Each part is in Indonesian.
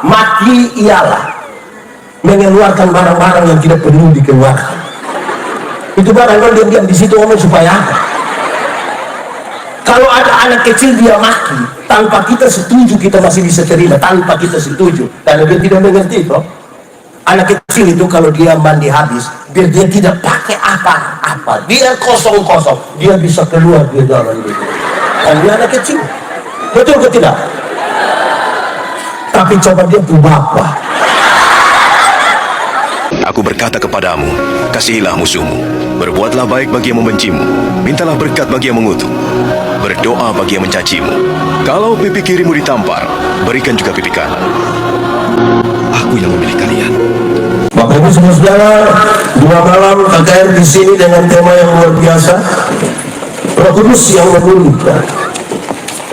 Mati ialah mengeluarkan barang-barang yang tidak perlu dikeluarkan. Itu barang kalau diam-diam di situ ngomong supaya apa? Kalau ada anak kecil dia maki tanpa kita setuju, kita masih bisa terima. Tanpa kita setuju, karena dia tidak mengerti toh. Anak kecil itu kalau dia mandi habis, biar dia tidak pakai apa-apa, dia kosong-kosong, dia bisa keluar di dalam itu. Dan dia anak kecil, betul ke tidak? Tapi coba dia tuh bapak. Aku berkata kepadamu, kasihilah musuhmu, berbuatlah baik bagi yang membencimu, mintalah berkat bagi yang mengutuk, berdoa bagi yang mencacimu. Kalau pipi kirimu ditampar, berikan juga pipi kanan. Aku yang memilih kalian. Bapak Ibu saudara, 2 malam KKR di sini dengan tema yang luar biasa, Roh Kudus yang memulihkan.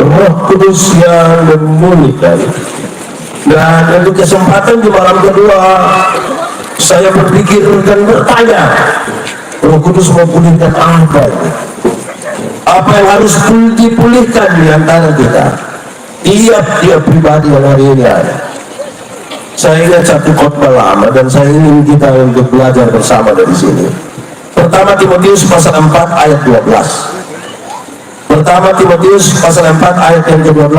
Roh Kudus yang memulihkan. Dan untuk kesempatan di malam kedua, saya berpikir dan bertanya, Roh Kudus mau pulihkan apa ini? Apa yang harus dipulihkan di antara kita? Tiap pribadi yang hari ini ada. Saya ingat satu khotbah lama dan saya ingin kita untuk belajar bersama dari sini. Pertama Timotius pasal 4 ayat 12. Pertama Timotius pasal 4 ayat yang ke-12.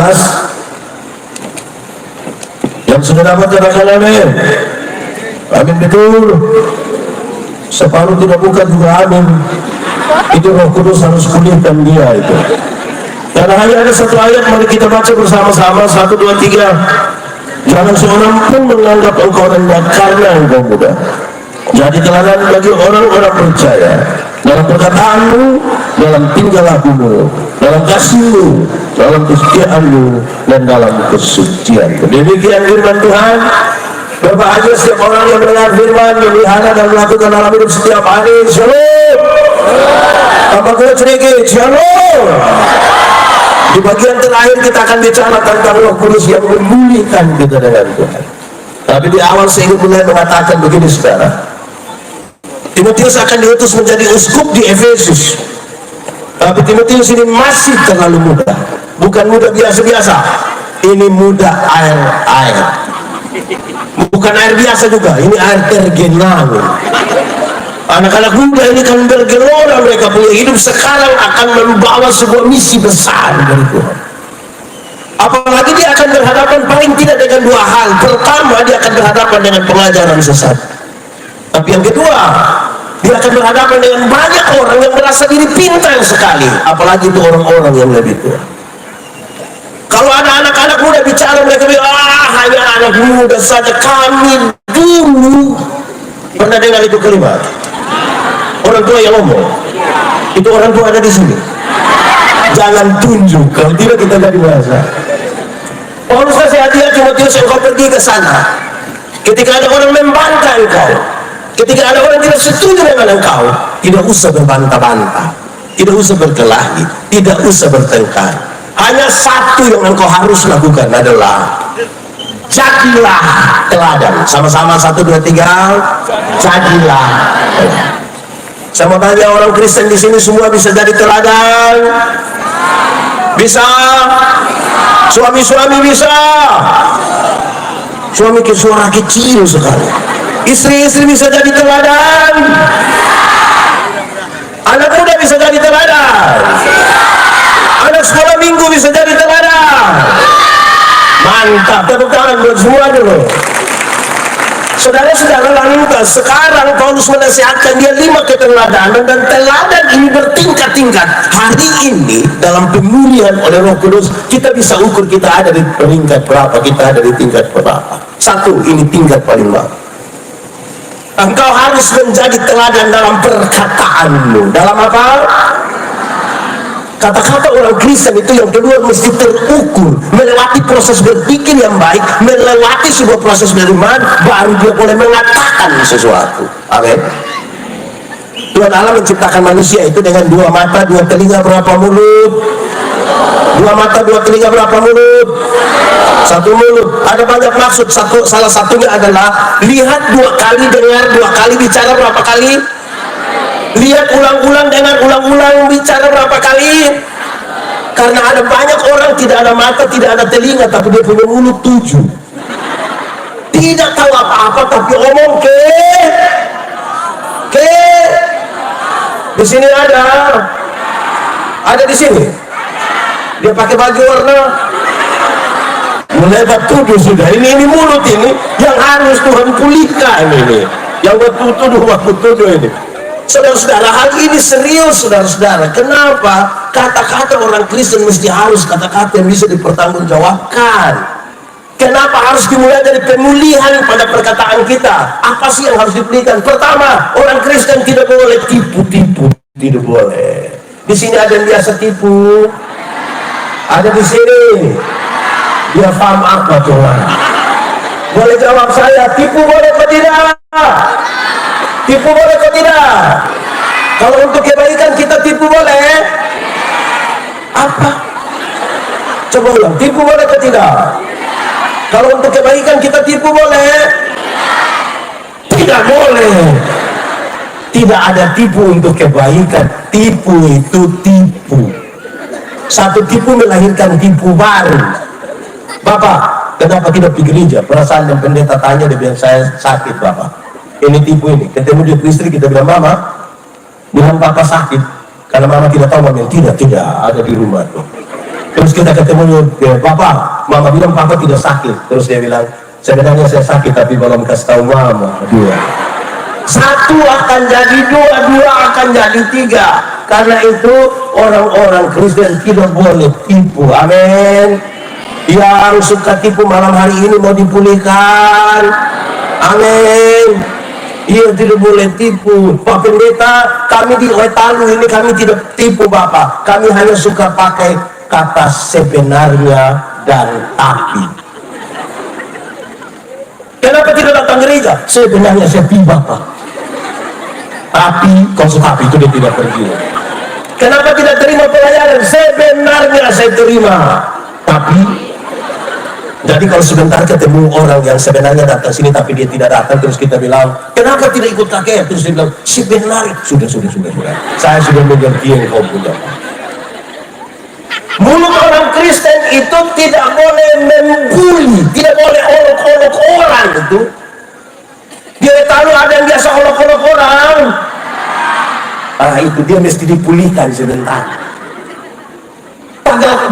Yang sudah dapat katakan amin. Amin betul. Separuh tidak buka juga amin. Itu Roh Kudus harus pulihkan dia itu. Karena hanya ada satu ayat, mari kita baca bersama-sama. 1, 2, 3. Jangan seorang pun menganggap engkau rendah karena engkau muda. Jadi teladan bagi orang-orang percaya dalam perkataanmu, dalam tingkah lakumu, dalam kasihmu, dalam kesetiaanmu, dan dalam kesucianmu. Demikian firman Tuhan. Berbahagia setiap orang yang mendengar firman, melihara dan melakukan dalam hidup setiap hari. Shalom. Apakah sedikit? Shalom. Di bagian terakhir kita akan bicara tentang Roh Kudus yang memulihkan kita dengan Tuhan. Tapi di awal saya ingin mulai mengatakan begini saudara. Timotius akan diutus menjadi uskup di Efesus. Tapi Timotius ini masih terlalu muda. Bukan muda biasa-biasa. Ini muda air. Bukan air biasa juga. Ini air tergenang. Anak-anak muda ini kan bergelora, mereka punya hidup sekarang akan membawa sebuah misi besar dari Tuhan. Apalagi dia akan berhadapan paling tidak dengan 2 hal. Pertama, dia akan berhadapan dengan pengajaran sesat. Tapi yang kedua, dia akan berhadapan dengan banyak orang yang merasa diri pintar sekali. Apalagi itu orang-orang yang lebih tua. Kalau ada anak-anak muda bicara, mereka bilang, hanya anak muda saja. Kami dulu pernah dengar itu kalimat. Orang tua yang ngomong, itu orang tua ada di sini. Jangan tunjuk, kalau tidak kita jadi bahasa. Paulus kasih hadiah Timotius, engkau pergi ke sana. Ketika ada orang membantah engkau, ketika ada orang tidak setuju dengan engkau, tidak usah berbantah-bantah, tidak usah berkelahi, tidak usah bertengkar. Hanya satu yang engkau harus lakukan adalah jadilah teladan. Sama-sama 1, 2, 3. Jadilah teladan. Saya mau tanya, orang Kristen di sini semua bisa jadi teladan? Bisa? Suami-suami bisa? Suami ke suara kecil sekali. Istri-istri bisa jadi teladan? Anak muda bisa jadi teladan? Anak sekolah minggu bisa jadi teladan? Mantap, tepuk tangan buat semua dulu. Saudara-saudara, lantas sekarang Paulus menasihatkan dia 5 keteladanan, dan teladan ini bertingkat-tingkat. Hari ini dalam pemulihan oleh Roh Kudus kita bisa ukur kita ada di peringkat berapa, kita ada di tingkat berapa. 1, ini tingkat paling bawah. Engkau harus menjadi teladan dalam perkataanmu. Dalam apa? Kata-kata orang Kristen itu yang kedua mesti terukur, melewati proses berpikir yang baik, melewati sebuah proses beriman, baru dia boleh mengatakan sesuatu. Amin. Tuhan Allah menciptakan manusia itu dengan 2 mata, 2 telinga, berapa mulut? 2 mata, 2 telinga, berapa mulut? 1 mulut. Ada banyak maksud. Salah satunya adalah lihat 2 kali, dengar 2 kali, bicara berapa kali? Lihat ulang-ulang, dengar ulang-ulang, bicara berapa kali? Karena ada banyak orang tidak ada mata, tidak ada telinga, tapi dia punya mulut 7. tidak tahu apa-apa tapi omong ke di sini ada di sini dia pakai baju warna mulai tuduh sudah ini mulut ini yang harus Tuhan pulihkan ini yang tuduh ini. Saudara-saudara, hal ini serius saudara-saudara. Kenapa kata-kata orang Kristen mesti harus kata-kata yang bisa dipertanggungjawabkan? Kenapa harus dimulai dari pemulihan pada perkataan kita? Apa sih yang harus dipulihkan? Pertama, orang Kristen tidak boleh tipu-tipu, tidak boleh. Di sini ada yang biasa tipu, ada di sini. Dia paham apa Tuhan? Boleh jawab saya, tipu boleh atau tidak? Tipu boleh atau tidak? Kalau untuk kebaikan kita tipu boleh? Apa? Coba ulang, tipu boleh atau tidak? Kalau untuk kebaikan kita tipu boleh? Tidak boleh. Tidak ada tipu untuk kebaikan. Tipu itu tipu. Satu tipu melahirkan tipu baru. Bapak, kenapa tidak pergi gereja? Perasaan yang pendeta tanya, dia bilang saya sakit Bapak. Ini tipu ini. Ketemu dia istri, kita bilang Mama, bilang Papa sakit. Karena Mama tidak tahu, Mama tidak ada di rumah tuh. Terus kita ketemu Bapak, Mama bilang Papa tidak sakit. Terus dia bilang, sebenarnya saya sakit tapi belum kasih tahu Mama. Dua. Satu akan jadi dua akan jadi tiga. Karena itu orang-orang Kristen tidak boleh tipu. Amin. Yang suka tipu malam hari ini mau dipulihkan. Amin. Ia tidak boleh tipu. Pak Pendeta, kami di Wetalu ini kami tidak tipu Bapak. Kami hanya suka pakai kata sebenarnya dan tapi. Kenapa tidak datang gereja? Sebenarnya saya tiba Bapak. Tapi tapi itu dia tidak pergi. Kenapa tidak terima pelayanan? Sebenarnya saya terima. Tapi jadi kalau sebentar ketemu orang yang sebenarnya datang sini tapi dia tidak datang, terus kita bilang kenapa tidak ikut kakek? Terus dia bilang sebenarnya sudah. Saya sudah mengerti yang kau punya. Mulut orang Kristen itu tidak boleh membuli, tidak boleh olok-olok orang itu. Dia tahu ada yang biasa olok-olok orang. Itu dia mesti dipulihkan sebentar.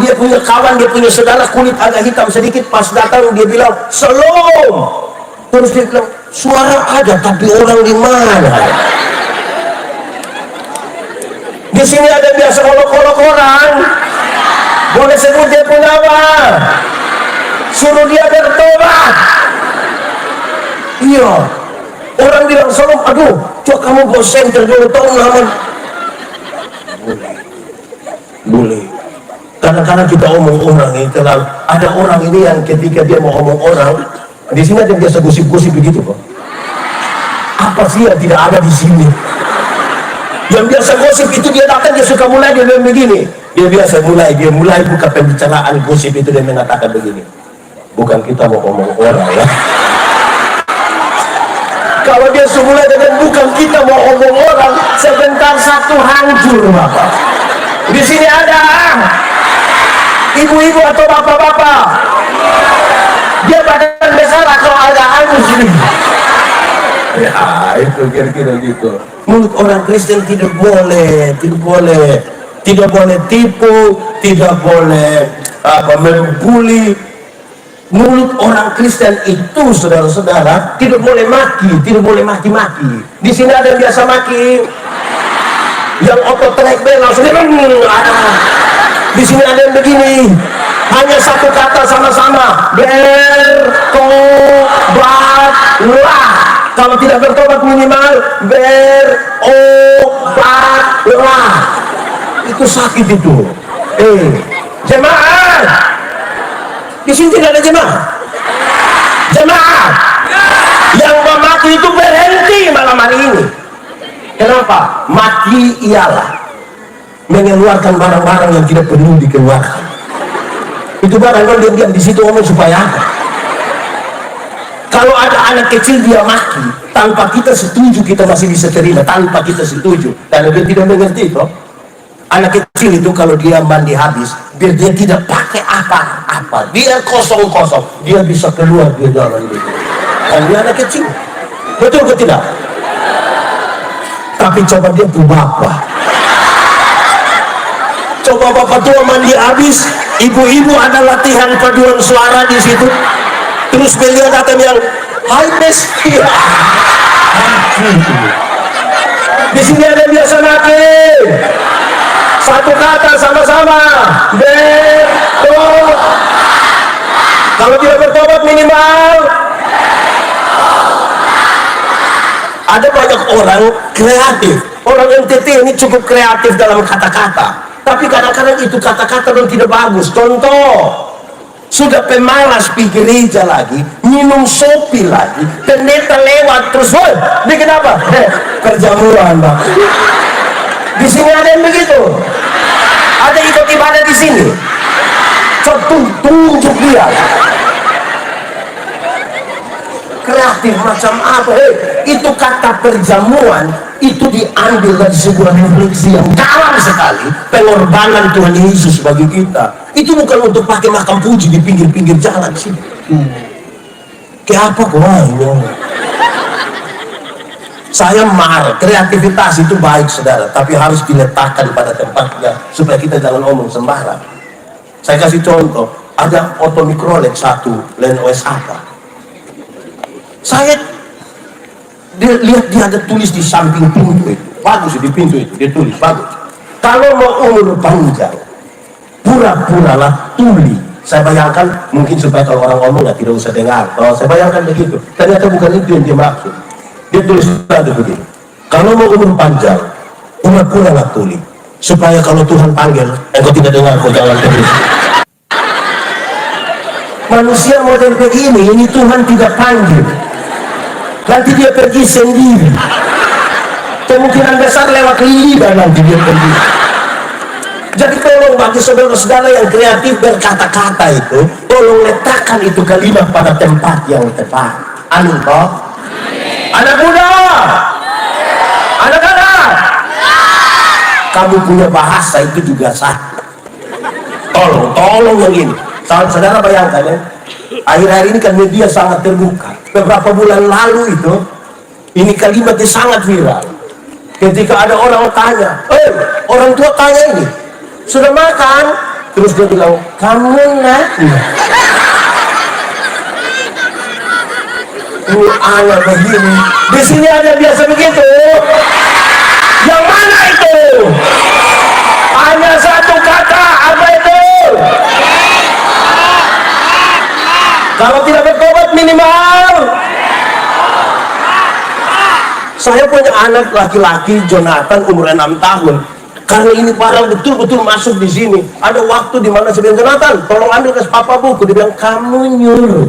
Dia punya kawan, dia punya saudara kulit agak hitam sedikit, pas datang dia bilang shalom. Terus dia bilang suara ada tapi orang di mana? Di sini ada biasa olok-olok orang. Boleh sebut dia punya apa? Suruh dia bertobat. Iya. Orang bilang shalom, aduh, coba kamu bosen terjun tahun lama. Boleh. Kadang-kadang kita omong orang ini terlalu, ada orang ini yang ketika dia mau omong orang di sini ada yang biasa gosip-gosip begitu kok. Apa sih yang tidak ada di sini? Yang biasa gosip itu dia datang dia suka mulai dia bilang begini. Dia biasa dia mulai buka pembicaraan gosip itu dia mengatakan begini. Bukan kita mau omong orang ya. Kalau dia semula dengan bukan kita mau omong orang, sebentar satu hancur Bapak. Di sini ada ibu-ibu atau bapak-bapak, dia badan besar kalau agak halus ini. Ya itu kira-kira gitu. Mulut orang Kristen tidak boleh tipu, tidak boleh membuli. Mulut orang Kristen itu saudara-saudara tidak boleh maki-maki. Di sini ada yang biasa maki, yang otot track langsung ada. Di sini ada yang begini, hanya satu kata sama-sama, bertobatlah. Kalau tidak bertobat minimal berobatlah. Itu sakit itu. Jemaat, di sini tidak ada jemaat. Yang memaki itu berhenti malam hari ini. Kenapa? Mati ialah mengeluarkan barang-barang yang tidak perlu dikeluarkan. Itu barang kalau diam di situ ngomong supaya apa? Kalau ada anak kecil dia maki tanpa kita setuju, kita masih bisa terima. Tanpa kita setuju, karena dia tidak mengerti toh. Anak kecil itu kalau dia mandi habis, biar dia tidak pakai apa-apa, dia kosong-kosong, dia bisa keluar dia jalan gitu. Dia anak kecil. Betul ke tidak? Tapi coba dia tuh bapak. Coba bapak tua mandi habis, ibu-ibu ada latihan paduan suara di situ. Terus beliau datang yang hai Besti. Di sini ada biasa nake. Satu kata sama-sama. Betul. Kalau tidak bertobat minimal. Ada banyak orang kreatif. Orang NTT ini cukup kreatif dalam kata-kata. Tapi kadang-kadang itu kata-kata yang tidak bagus. Contoh, sudah pemalas pergi gereja lagi, minum sopi lagi, pendeta lewat terus, woi, bikin apa? Perjamuan, Pak. Di sini ada yang begitu. Ada ikut ibadah di sini. Tunjuk dia. Kreatif macam apa? Itu kata perjamuan itu diambil dari sebuah refleksi yang dalam sekali, pengorbanan Tuhan Yesus bagi kita. Itu bukan untuk pakai makam puji di pinggir-pinggir jalan sih. Kayak apa kok? Saya marah. Kreativitas itu baik saudara, tapi harus diletakkan pada tempatnya supaya kita jangan omong sembarang. Saya kasih contoh, ada otomikrolet satu LenOS apa. Saya lihat dia ada tulis di samping pintu itu, bagus di pintu itu dia tulis bagus. Kalau mau umur panjang, pura-puralah tuli. Saya bayangkan mungkin supaya kalau orang ngomong nggak tidak usah dengar. Kalau saya bayangkan begitu, ternyata bukan itu yang dia maksud. Dia tulis tadi begini: kalau mau umur panjang, pura-puralah tuli, supaya kalau Tuhan panggil, engkau tidak dengar, kau jangan terus. Manusia model begini, ini Tuhan tidak panggil. Nanti dia pergi sendiri. Kemungkinan besar lewat lidah nanti dia pergi. Jadi tolong bagi saudara-saudara yang kreatif berkata-kata itu, tolong letakkan itu kalimat pada tempat yang tepat. Amin kok? Anak muda, anak-anak, kamu punya bahasa itu juga sah. Tolong yang ini. Saudara bayangkan ya, akhir-akhir ini kan media sangat terbuka. Beberapa bulan lalu itu, ini kalimatnya sangat viral. Ketika ada orang tanya, orang tua tanya ini, sudah makan? Terus dia bilang, kamu nak? Ini anak begini. Di sini ada biasa begitu. Yang mana itu? Hanya satu kata, apa itu? Kalau tidak bertobat minimal. Saya punya anak laki-laki Jonathan umur 6 tahun. Karena ini barang betul-betul masuk di sini. Ada waktu di mana saya bilang, Jonathan, tolong ambil ke papa buku. Dia bilang, kamu nyuruh.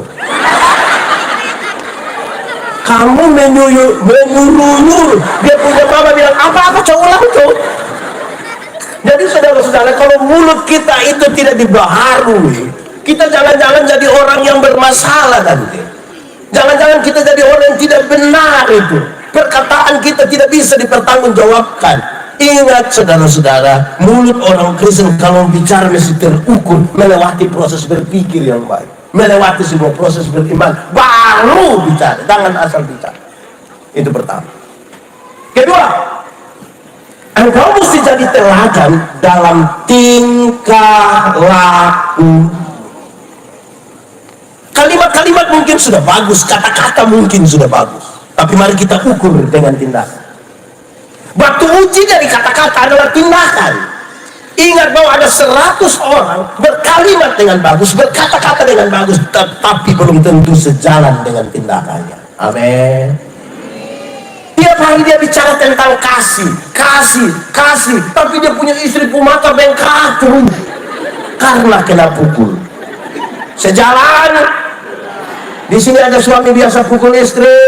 Kamu menyuruh. Dia punya mama bilang, apa coba ulang tuh. Jadi saudara-saudara, kalau mulut kita itu tidak dibaharui, kita jangan-jangan jadi orang yang bermasalah nanti. Jangan-jangan kita jadi orang yang tidak benar itu. Perkataan kita tidak bisa dipertanggungjawabkan. Ingat saudara-saudara, mulut orang Kristen kalau bicara mesti terukur, melewati proses berpikir yang baik, melewati sebuah proses beriman, baru bicara, jangan asal bicara. Itu pertama. Kedua, engkau mesti jadi teladan dalam tingkah laku. Kalimat-kalimat mungkin sudah bagus, kata-kata mungkin sudah bagus, tapi mari kita ukur dengan tindakan. Batu uji dari kata-kata adalah tindakan. Ingat bahwa ada 100 orang berkalimat dengan bagus, berkata-kata dengan bagus, tetapi belum tentu sejalan dengan tindakannya. Amin. Tiap hari dia bicara tentang kasih, tapi dia punya istri pemata bengkak karena kena pukul. Sejalan. Di sini ada suami biasa pukul istri.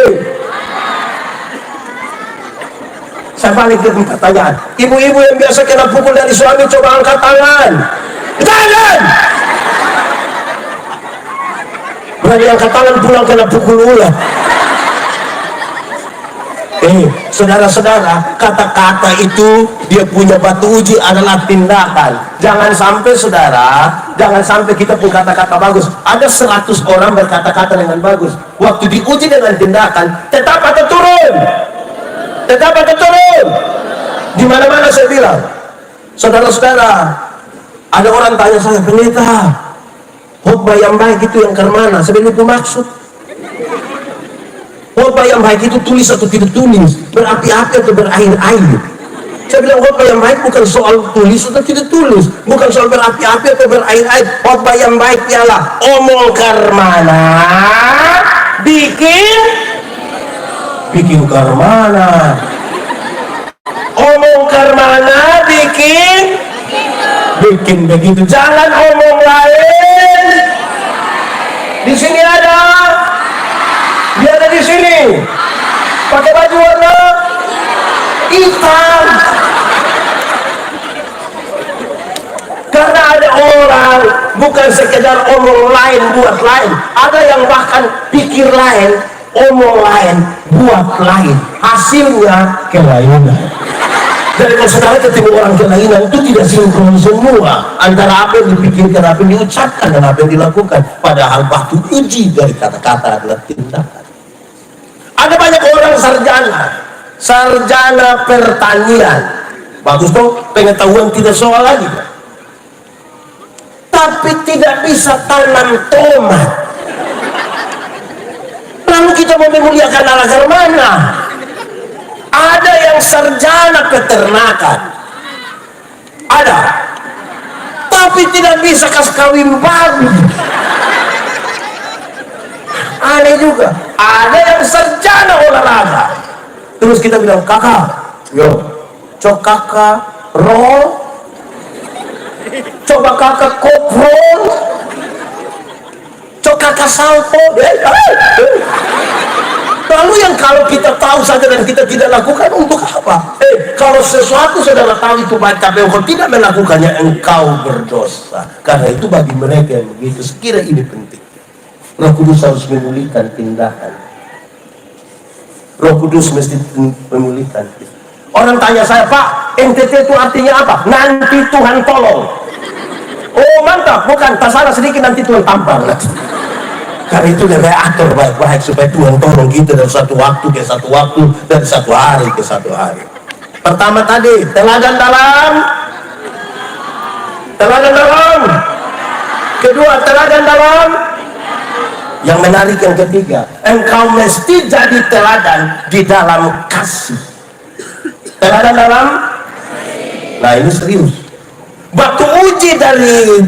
Saya balik ke pertanyaan. Ibu-ibu yang biasa kena pukul dari suami, coba angkat tangan. Jangan. Berani angkat tangan pulang kena pukul ulang. Saudara-saudara, kata-kata itu dia punya batu uji adalah tindakan. Jangan sampai saudara, jangan sampai kita punya kata-kata bagus. Ada 100 orang berkata-kata dengan bagus. Waktu diuji dengan tindakan, tetap atau turun? Tetap atau turun? Di mana-mana saya bilang, saudara-saudara, ada orang tanya saya, pendeta, khotbah yang baik itu yang ke mana? Sebenarnya itu maksud. Khotbah yang baik itu tulis atau tidak tulis, berapi-api atau berair-air. Saya bilang khotbah yang baik bukan soal tulis atau tidak tulis, bukan soal berapi-api atau berair-air. Khotbah yang baik ialah omong karmana, bikin karmana, omong karmana, bikin begitu. Jangan omong lain. Di sini ada. Dia ada di sini, pakai baju warna hitam. Karena ada orang bukan sekedar omong lain buat lain, ada yang bahkan pikir lain, omong lain buat lain, hasilnya kelainan. Jadi kalau saudara ketemu orang kelainan itu tidak sinkron semua antara apa yang dipikirkan, apa yang diucapkan, dan apa yang dilakukan. Padahal batu uji dari kata-kata adalah tindakan. Ada banyak orang sarjana pertanian, bagus tuh, pengetahuan tidak soal lagi, tapi tidak bisa tanam tomat. Lalu kita mau memuliakan Allah ke mana? Ada yang sarjana peternakan, ada, tapi tidak bisa kawin babi. Aneh juga. Ada yang sarjana olahraga, terus kita bilang, kakak, yo, coba kakak roll, coba kakak koprol, coba kakak salto. Lalu yang kalau kita tahu saja dan kita tidak lakukan, untuk apa? Kalau sesuatu saudara tahu itu baik tapi engkau tidak melakukannya, engkau berdosa. Karena itu bagi mereka yang begitu, sekira ini penting. Roh Kudus harus memulihkan tindakan. Roh Kudus mesti memulihkan. Orang tanya saya, Pak, NTT itu artinya apa? Nanti Tuhan tolong. Oh mantap, bukan, tak salah sedikit, nanti Tuhan tampar. Karena itu lebih atur baik-baik supaya Tuhan tolong kita dari satu waktu ke satu waktu, dari satu hari ke satu hari. Pertama tadi, teladan dalam. Kedua, teladan dalam. Yang menarik yang ketiga, engkau mesti jadi teladan di dalam kasih. Teladan dalam, nah ini serius. Batu uji dari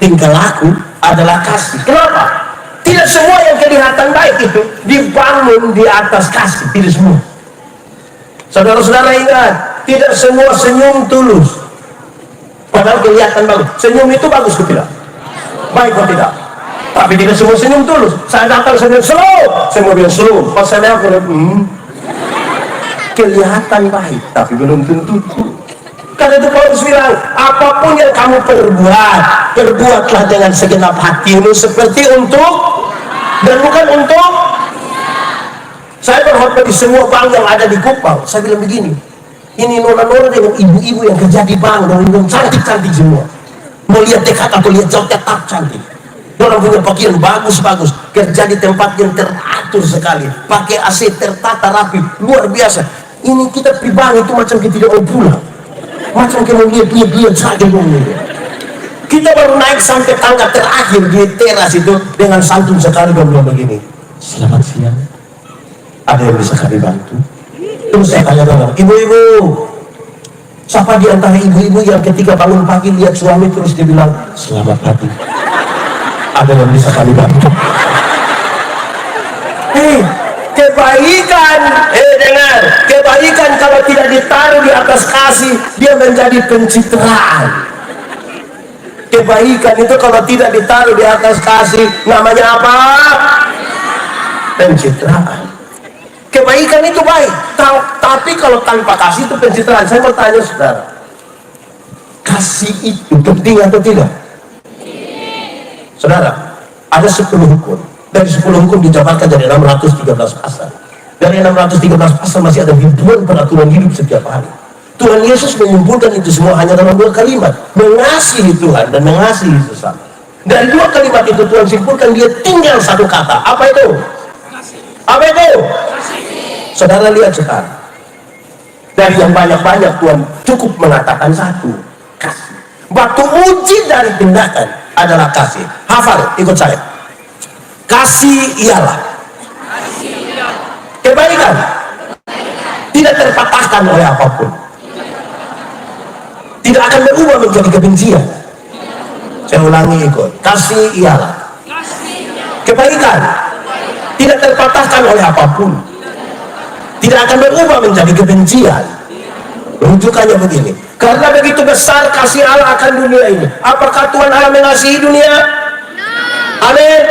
tingkah laku adalah kasih. Kenapa? Tidak semua yang kelihatan baik itu dibangun di atas kasih, tidak semua. Saudara-saudara ingat, tidak semua senyum tulus. Padahal kelihatan bagus. Senyum itu bagus atau tidak? Baik atau tidak? Tapi tidak semua senyum tulus. Saya datang, saya bilang slow, saya mau bilang slow. Pas saya lihat, kelihatan baik, tapi belum tentu. Karena itu Paulus bilang, apapun yang kamu perbuat, perbuatlah dengan segenap hatimu seperti untuk, dan bukan untuk. Saya berkhotbah di semua bank yang ada di Kupang. Saya bilang begini, ini nona-nona dengan ibu-ibu yang kerja di bank, dan cantik-cantik semua. Mau lihat dekat atau lihat jauh, tetap cantik. Orang punya pakaian bagus-bagus, kerja di tempat yang teratur sekali, pakai AC tertata rapi, luar biasa. Ini kita pribadi itu macam kita tidak mau pulang, macam kita mau lihat saja dulu. Kita baru naik sampai tangga terakhir di teras itu, dengan santun sekali dia bilang begini, selamat siang, ada yang bisa kami bantu? Terus saya tanya dengan ibu-ibu, siapa di antara ibu-ibu yang ketika bangun pagi lihat suami terus dia bilang selamat pagi, ada yang bisa kami bantu? Kebaikan, dengar, kebaikan kalau tidak ditaruh di atas kasih, dia menjadi pencitraan. Kebaikan itu kalau tidak ditaruh di atas kasih, namanya apa? Pencitraan. Kebaikan itu baik, tapi kalau tanpa kasih itu pencitraan. Saya mau tanya saudara, kasih itu penting atau tidak? Saudara, ada 10 hukum. Dari 10 hukum dijabarkan jadi 613 pasal. Dari 613 pasal masih ada ribuan peraturan hidup setiap hari. Tuhan Yesus menyimpulkan itu semua hanya dalam 2 kalimat, mengasihi Tuhan dan mengasihi sesama. Dari 2 kalimat itu Tuhan simpulkan, dia tinggal satu kata. Apa itu? Apa itu? Saudara lihat sekarang, dari yang banyak-banyak Tuhan cukup mengatakan satu, kasih. Batu uji dari tindakan adalah kasih. Hafal, ikut saya. Kasih ialah kebaikan, tidak terpatahkan oleh apapun, tidak akan berubah menjadi kebencian. Saya ulangi, ikut. Kasih ialah kebaikan, tidak terpatahkan oleh apapun, tidak akan berubah menjadi kebencian. Rujukannya begini, karena begitu besar kasih Allah akan dunia ini. Apakah Tuhan Allah mengasihi dunia? Amin.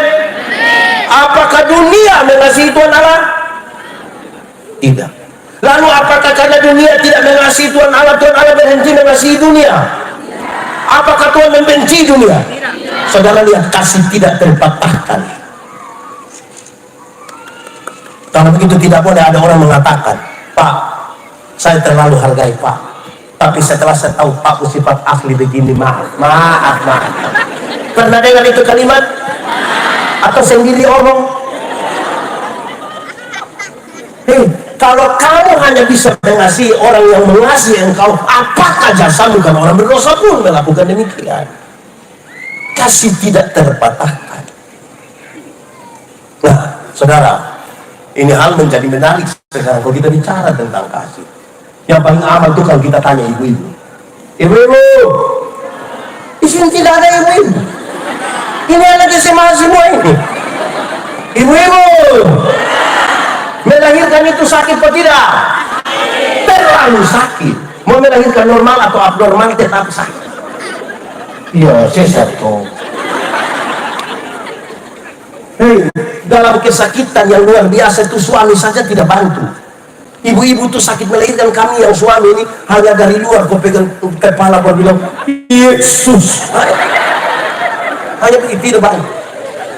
Apakah dunia mengasihi Tuhan Allah? Tidak. Lalu apakah karena dunia tidak mengasihi Tuhan Allah berhenti mengasihi dunia? Apakah Tuhan membenci dunia? Saudara lihat, kasih tidak terpatahkan. Kalau begitu tidak boleh ada orang mengatakan, Pak, saya terlalu hargai Pak, tapi setelah saya tahu Pak bersifat asli begini, maaf. Pernah dengar itu kalimat? Atau sendiri omong? Kalau kamu hanya bisa mengasihi orang yang mengasihi engkau, apakah jasamu kalau orang berdosa pun melakukan demikian? Kasih tidak terpatahkan. Nah, saudara, ini hal menjadi menarik sekarang kalau kita bicara tentang kasih. Yang paling aman itu kalau kita tanya ibu-ibu. Ibu-ibu, di sini tidak ada ibu-ibu. Ini anak SMA semua ini. Ibu-ibu, melahirkan itu sakit atau tidak? Terlalu sakit. Mau melahirkan normal atau abnormal tetap sakit. Iya, sesat kok. Dalam kesakitan yang luar biasa itu suami saja tidak bantu. Ibu-ibu tuh sakit melahirkan, kami yang suami ini hanya dari luar kau pegang kepala kau bilang Yesus. Hanya begitu, tidak bantu.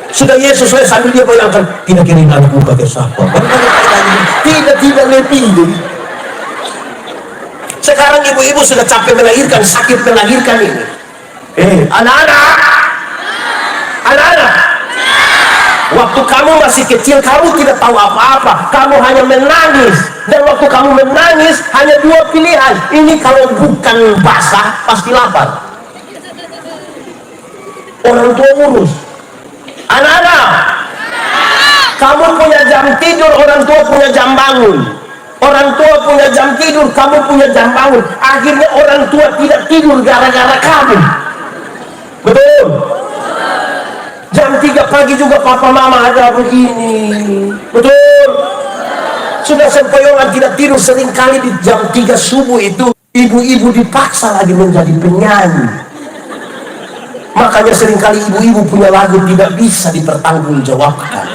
Sudah Yesus saya sambil dia bayangkan, tidak kirim anakku pakai siapa? Tidak lebih. Sekarang ibu-ibu sudah capek melahirkan, sakit melahirkan ini. Anak-anak, waktu kamu masih kecil, kamu tidak tahu apa-apa, kamu hanya menangis. Dan waktu kamu menangis, hanya 2 pilihan. Ini kalau bukan basah, pasti lapar. Orang tua urus. Anak-anak, kamu punya jam tidur, orang tua punya jam bangun. Orang tua punya jam tidur, kamu punya jam bangun. Akhirnya orang tua tidak tidur gara-gara kamu. Betul? Jam 3 pagi juga papa mama ada begini. Betul? Sudah sempoyongan tidak tidur, seringkali di jam 3 subuh itu ibu-ibu dipaksa lagi menjadi penyanyi. Makanya seringkali ibu-ibu punya lagu tidak bisa dipertanggungjawabkan.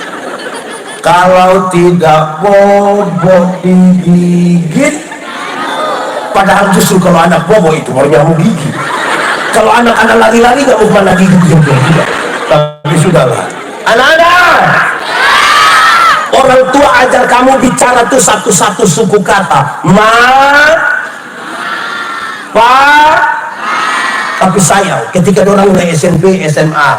Kalau tidak bobo digigit, padahal justru kalau anak bobo itu baru nyamuk gigi. Kalau anak-anak lari-lari nggak mau mana gigi juga. Tapi sudahlah. Anak-anak, orang tua ajar kamu bicara tuh satu-satu suku kata. Ma, pa. Tapi sayang, ketika orang mulai SMP, SMA,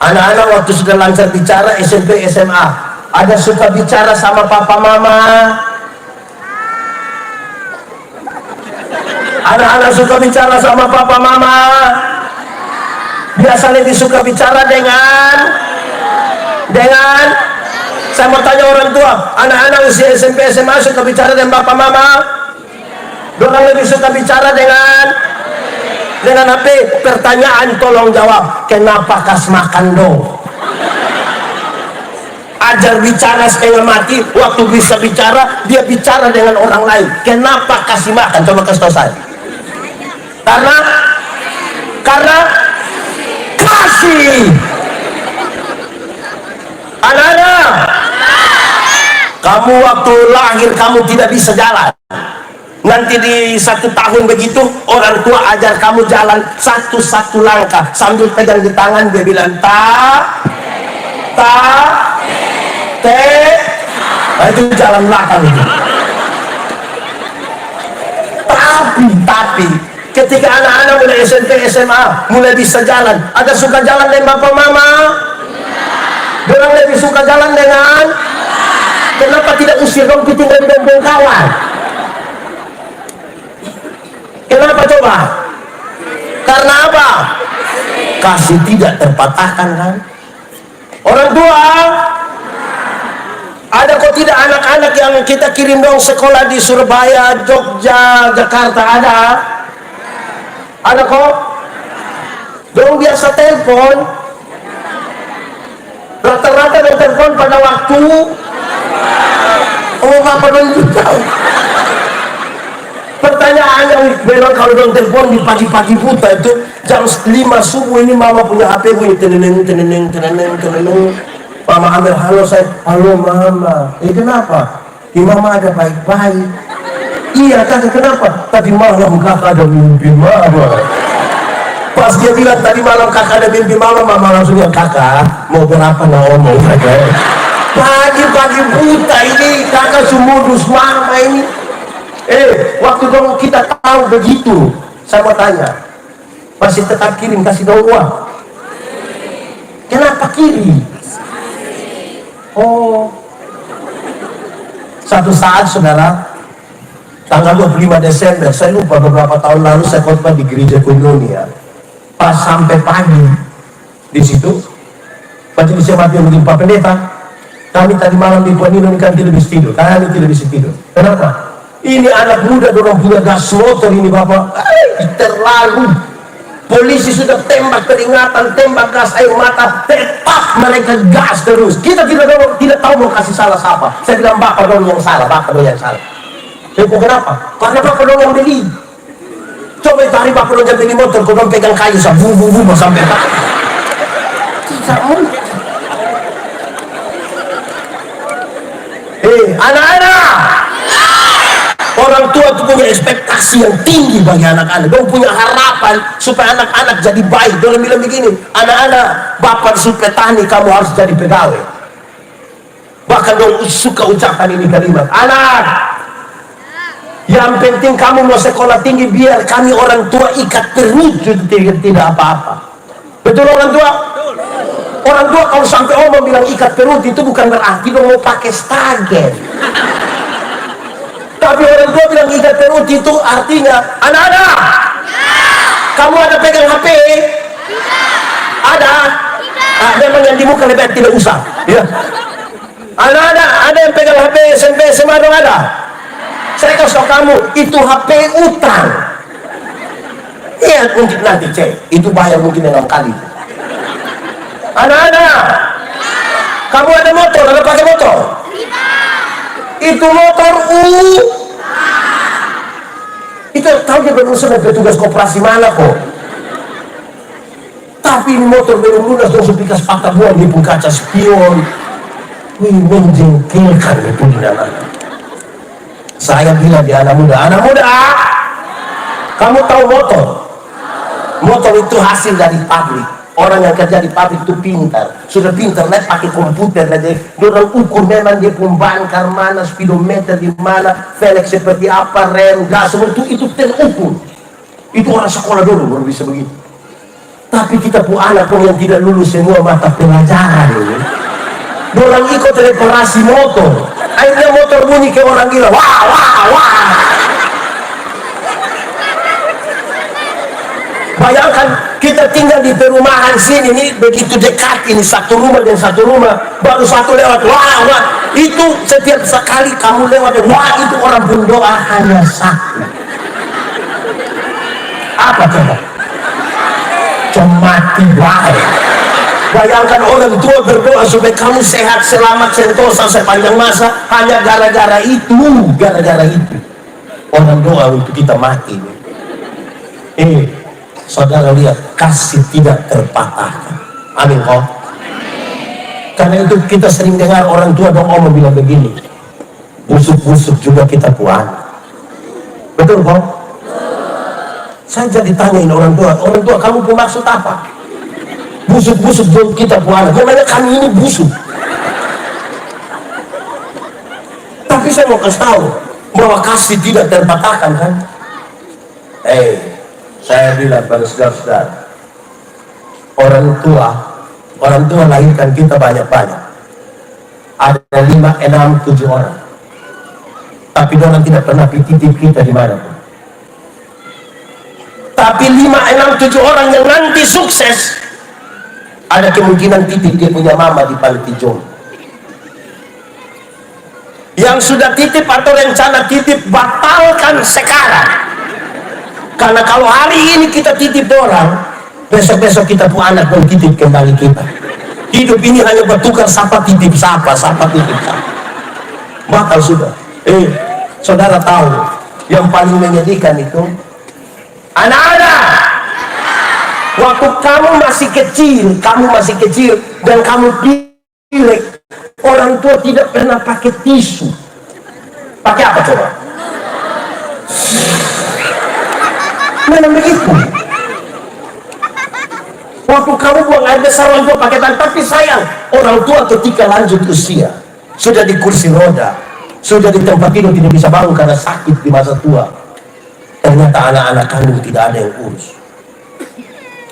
anak-anak waktu sudah lancar bicara SMP, SMA, ada suka bicara sama papa mama. Anak-anak suka bicara sama papa mama. Biasanya disuka bicara dengan saya mau tanya orang tua, anak-anak usia SMP, SMA suka bicara dengan papa mama? Orang lebih suka bicara dengan apa? Pertanyaan tolong jawab. Kenapa kas makan dong? Ajar bicara setengah mati, waktu bisa bicara dia bicara dengan orang lain. Kenapa kasih makan? Coba kasih tahu saya. Karena kasih. Anak-anak, kamu waktu lahir kamu tidak bisa jalan. Nanti di 1 tahun begitu orang tua ajar kamu jalan satu-satu langkah sambil pegang di tangan, dia bilang ta te Nah, itu jalan belakang itu. Tapi ketika anak-anak mulai SMP SMA mulai bisa jalan, ada suka jalan dengan bapak mama? Orang lebih suka jalan dengan, kenapa tidak usir dong tinggal dengan kawan? Kenapa coba? Karena apa? Kasih tidak terpatahkan kan? Orang tua, ada kok tidak anak-anak yang kita kirim dong sekolah di Surabaya, Jogja, Jakarta, ada? Ada kok? Dong biasa telepon. Rata-rata dong telepon pada waktu. Oh, apa dong juga? Pertanyaannya memang kalau dong telepon di pagi-pagi buta itu jam 5 subuh ini mama punya HP bunyi teneneng. Mama ambil halo saya, halo mama. Kenapa? Di mama ada baik-baik. Iya kakak kenapa? Tadi malam kakak ada mimpi mama. Pas dia bilang tadi malam kakak ada mimpi mama, mama langsung bilang kakak mau berapa nak ngomong kakak. Pagi-pagi buta ini kakak sumudus mama ini. Waktu dong kita tahu begitu, saya mau tanya, masih tetap kirim kasih dong uang? Kenapa kirim? Oh, satu saat saudara, tanggal 25 Desember, saya lupa beberapa tahun lalu saya khotbah di gereja Koinonia. Pas sampai pagi di situ, majelis jemaat yang begini, Pak Pendeta, kami tadi malam di Koinonia kan tidak bisa tidur, kami tidak bisa tidur. Kenapa? Ini anak muda dorong punya gas motor ini bapak, terlalu. Polisi sudah tembak peringatan, tembak gas air mata, tetap mereka gas terus. Kita tidak tahu mau kasih salah siapa. Saya bilang bapak dong yang salah, bapak dong yang salah. Kenapa? Karena bapak dong yang beli. Coba tadi bapak dong yang beli motor, kau dong pegang kayu bu sampai tak. Tidak mungkin. Anak-anak. Orang tua itu punya ekspektasi yang tinggi bagi anak-anak. Dia punya harapan supaya anak-anak jadi baik. Dia bilang begini, anak-anak, bapak suka petani, kamu harus jadi pegawai. Bahkan dia suka ucapan ini kalimat, anak, yang penting kamu mau sekolah tinggi biar kami orang tua ikat perut, tidak apa-apa. Betul orang tua? Orang tua kalau sampai omong bilang ikat perut itu bukan berarti dia mau pakai stagen. Tapi orang tua bilang ikat perut itu artinya, anak-anak, kamu ada pegang HP? Ada? Memang yang di muka lebih tidak usah. Ya. Anak-anak, ada yang pegang HP SMP SMA dong ada? Saya kasih tahu kamu, itu HP utang. Iya mungkin nanti cek, itu bayar mungkin 6 kali. Anak-anak, kamu ada motor, ada pakai motor? Itu motor itu tahu dia berusaha petugas koperasi mana kok. Tapi ini motor belum lunas dong sepikas patah buang di pun kaca spion. Wih, menjengkelkan itu di anak. Saya bilang di anak muda, kamu tahu motor? Motor itu hasil dari pabrik. Orang yang kerja di pabrik itu pintar, sudah pintar, lihat pakai komputer aja. Orang ukur memang dia pun bangkar mana, speedometer di mana, velg seperti apa, rem, gas, semua itu terukur. Itu orang sekolah dulu baru bisa begitu. Tapi kita pun anak yang tidak lulus semua mata pelajaran ini. Orang ikut reparasi motor, akhirnya motor bunyi kayak orang gila, wah. Bayangkan kita tinggal di perumahan sini nih begitu dekat ini satu rumah dan satu rumah, baru satu lewat wah itu setiap sekali kamu lewat wah itu orang berdoa hanya satu. Apa coba? Mati baik. Bayangkan orang tua berdoa supaya kamu sehat selamat sentosa sepanjang masa hanya gara-gara itu. Orang doa untuk kita mati. Saudara lihat, kasih tidak terpatahkan. Amin kok. Karena itu kita sering dengar orang tua dong omong bilang begini, busuk-busuk juga kita puan. Betul kok? Saya jadi tanyain orang tua kamu pun maksud apa? Busuk-busuk dong kita puan. Gimana kami ini busuk? saya mau kasih tahu bahwa kasih tidak terbataskan kan. Saya bilang pada saudara-saudara, orang tua lahirkan kita banyak-banyak, ada 5, 6, 7 orang, tapi orang tidak pernah titip kita di mana pun. Tapi 5, 6, 7 orang yang nanti sukses, ada kemungkinan titip dia punya mama di panti jompo. Yang sudah titip atau rencana titip, batalkan sekarang. Karena kalau hari ini kita titip orang, besok-besok kita punya anak dan titip kembali kita. Hidup ini hanya bertukar siapa titip siapa, siapa titip siapa. Bakal sudah. Saudara tahu yang paling menyedihkan itu, anak-anak, waktu kamu masih kecil dan kamu pilek, orang tua tidak pernah pakai tisu. Pakai apa coba? Memang begitu. Waktu kamu buang air besar, orang tua pakai tangan. Tapi sayang, orang tua ketika lanjut usia, sudah di kursi roda, sudah di tempat tidur, tidak bisa bangun karena sakit di masa tua, ternyata anak-anak kandung tidak ada yang urus.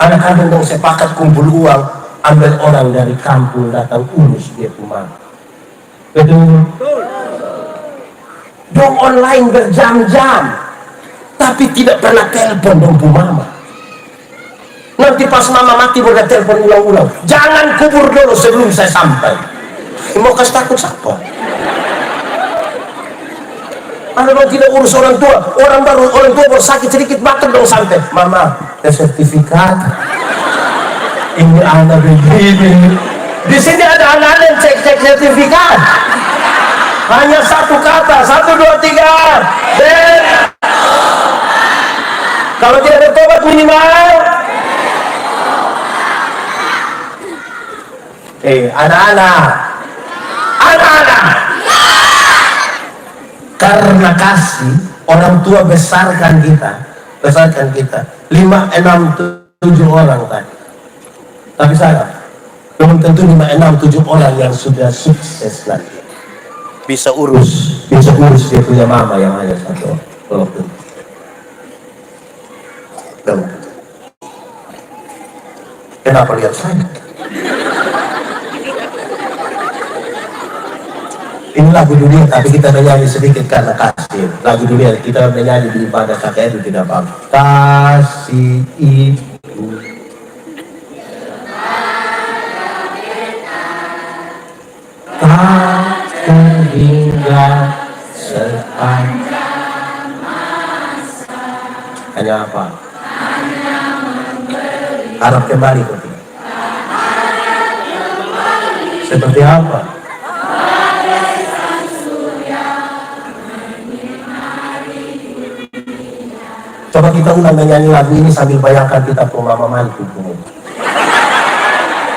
Anak kandung dong sepakat kumpul uang, ambil orang dari kampung datang urus dia rumah. Betul. Dong online berjam-jam, tapi tidak pernah telepon dong bu mama. Nanti pas mama mati baru telepon ulang-ulang. Jangan kubur dulu sebelum saya sampai. Mau kasih takut siapa? Anda dong tidak urus orang tua. Orang tua baru sakit sedikit batuk dong sampai. Mama, ada sertifikat. Ini anak begini. Di sini ada anak-anak yang cek sertifikat. Hanya satu kata, 1, 2, 3. Dan kalau tidak ada tobat minimal. Anak-anak, karena kasih orang tua besarkan kita 5, 6, 7 orang tadi. Tapi saya belum tentu 5, 6, 7 orang yang sudah sukses lagi bisa urus dia punya mama yang hanya 1 orang. Kenapa lihat saya? Ini lagu dunia, tapi kita menyanyi sedikit karena kasih. Lagu dunia kita menyanyi di ibadah KKR itu tidak apa-apa. Kasih itu tak terhingga sepanjang masa. Hanya apa? Harap kembali kok. Seperti apa? Coba kita ulang menyanyi lagu ini sambil bayangkan kita ke mama mantu.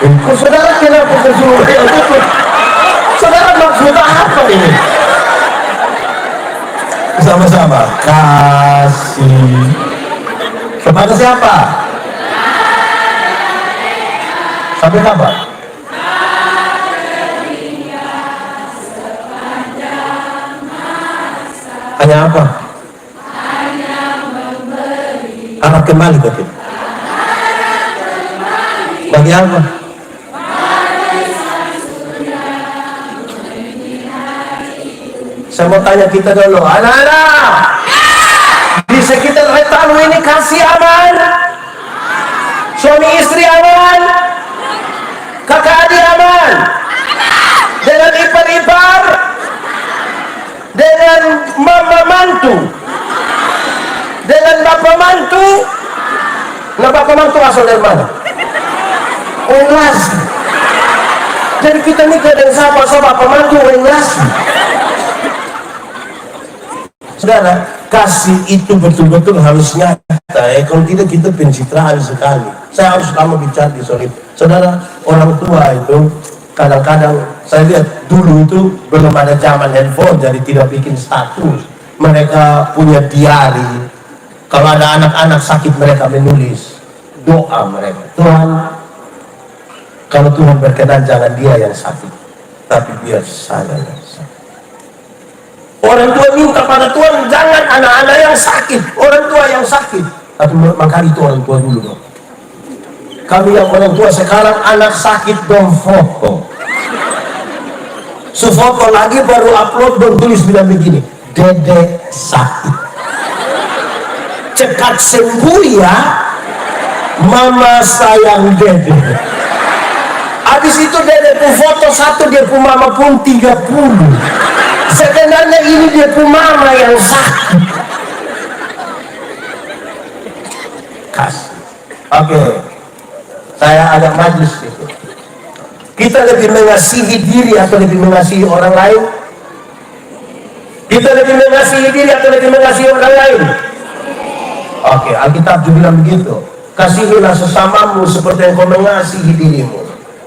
Kok saudara kenapa kesuruh? Saudara maksud apa ini? Sama-sama. Kasih kepada siapa? Sampai kapan? Hanya apa? Harap kembali betul. Bagi apa? Saya mau tanya kita dulu, anak-anak di sekitar Retanu ini kasih aman? Suami istri aman? Kakak adik aman? Dengan ipar-ipar? Dengan mama mantu? Dengan bapak mantu? Nah, bapak mantu asal dari mana? Unglas. Jadi kita nikah dengan sama bapak mantu unglas. Saudara, kasih itu betul-betul harus nyata kalau tidak kita pencitraan sekali. Saya harus lama bicara di soal itu. Saudara, orang tua itu kadang-kadang saya lihat dulu itu belum ada zaman handphone, jadi tidak bikin status. Mereka punya diari. Kalau ada anak-anak sakit mereka menulis doa mereka. Tuhan, kalau Tuhan berkenan jangan dia yang sakit, tapi biar saya yang sakit. Orang tua minta pada Tuhan, jangan anak-anak yang sakit, orang tua yang sakit. Tapi maka itu orang tua dulu dong. Kami yang orang tua sekarang, anak sakit dong foto. Foto lagi baru upload, dong tulis bilang begini, Dede sakit. Cepat sembuh ya, mama sayang Dede. Habis itu Dede pun foto satu, dia pun mama pun 30. Sebenarnya ini dia pun mama yang sakit. Oke. Saya agak majlis gitu. Kita lebih mengasihi diri atau lebih mengasihi orang lain? Kita lebih mengasihi diri atau lebih mengasihi orang lain? Oke, Alkitab juga bilang begitu. Kasihilah sesamamu seperti yang kau mengasihi dirimu.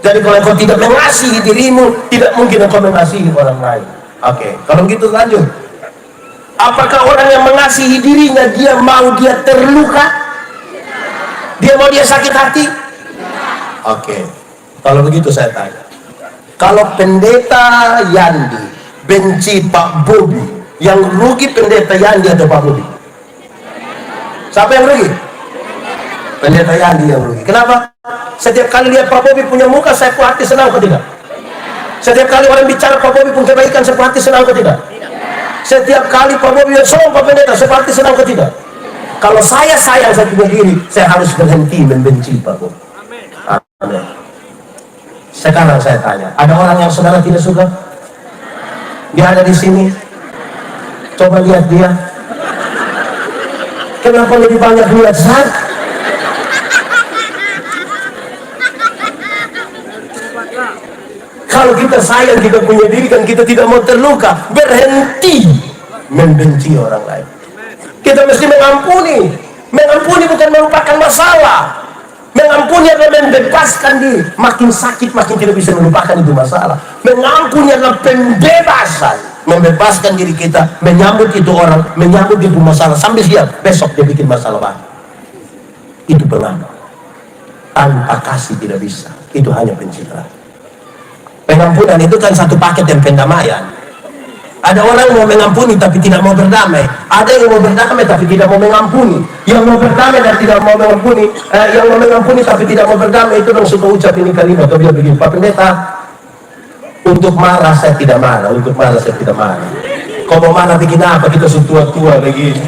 Jadi kalau kau tidak mengasihi dirimu, tidak mungkin kau mengasihi orang lain. Oke, kalau gitu lanjut. Apakah orang yang mengasihi dirinya, dia mau dia terluka? Dia mau dia sakit hati? Oke, kalau begitu saya tanya. Kalau pendeta Yandi benci Pak Bobi, yang rugi pendeta Yandi atau Pak Bobi? Siapa yang rugi? Pendeta Yandi yang rugi. Kenapa? Setiap kali lihat Pak Bobi punya muka, saya puas hati, senang atau tidak? Setiap kali orang bicara Pak Bobi pun kebaikan, saya puas hati, senang atau tidak? Setiap kali Pak Bobi sombong Pak Pendeta, saya puas hati, senang atau tidak? Kalau saya sayang saya punya diri, saya harus berhenti membenci Pak Bobi. Amin. Sekarang saya tanya, ada orang yang saudara tidak suka? Dia ada di sini. Coba lihat dia. Kenapa lebih banyak lihat saya? Kalau kita sayang, kita punya diri, dan kita tidak mau terluka, berhenti membenci orang lain. Kita mesti mengampuni. Mengampuni bukan melupakan masalah. Mengampuni adalah membebaskan diri. Makin sakit, makin tidak bisa melupakan itu masalah. Mengampuni adalah pembebasan. Membebaskan diri kita, menyambut itu orang, menyambut itu masalah. Sampai siap, besok dia bikin masalah baru. Itu pengampun. Tanpa kasih tidak bisa. Itu hanya pencitraan. Pengampunan itu kan satu paket yang pendamaian. Ada orang yang mau mengampuni tapi tidak mau berdamai. Ada yang mau berdamai tapi tidak mau mengampuni. Yang mau berdamai dan tidak mau mengampuni, yang mau mengampuni tapi tidak mau berdamai, itu dong suka ucap ini kalimat. Atau dia begini, Pak Pendeta, untuk marah saya tidak marah, untuk marah saya tidak marah. Kau mau marah bikin apa? Kita tua-tua begini.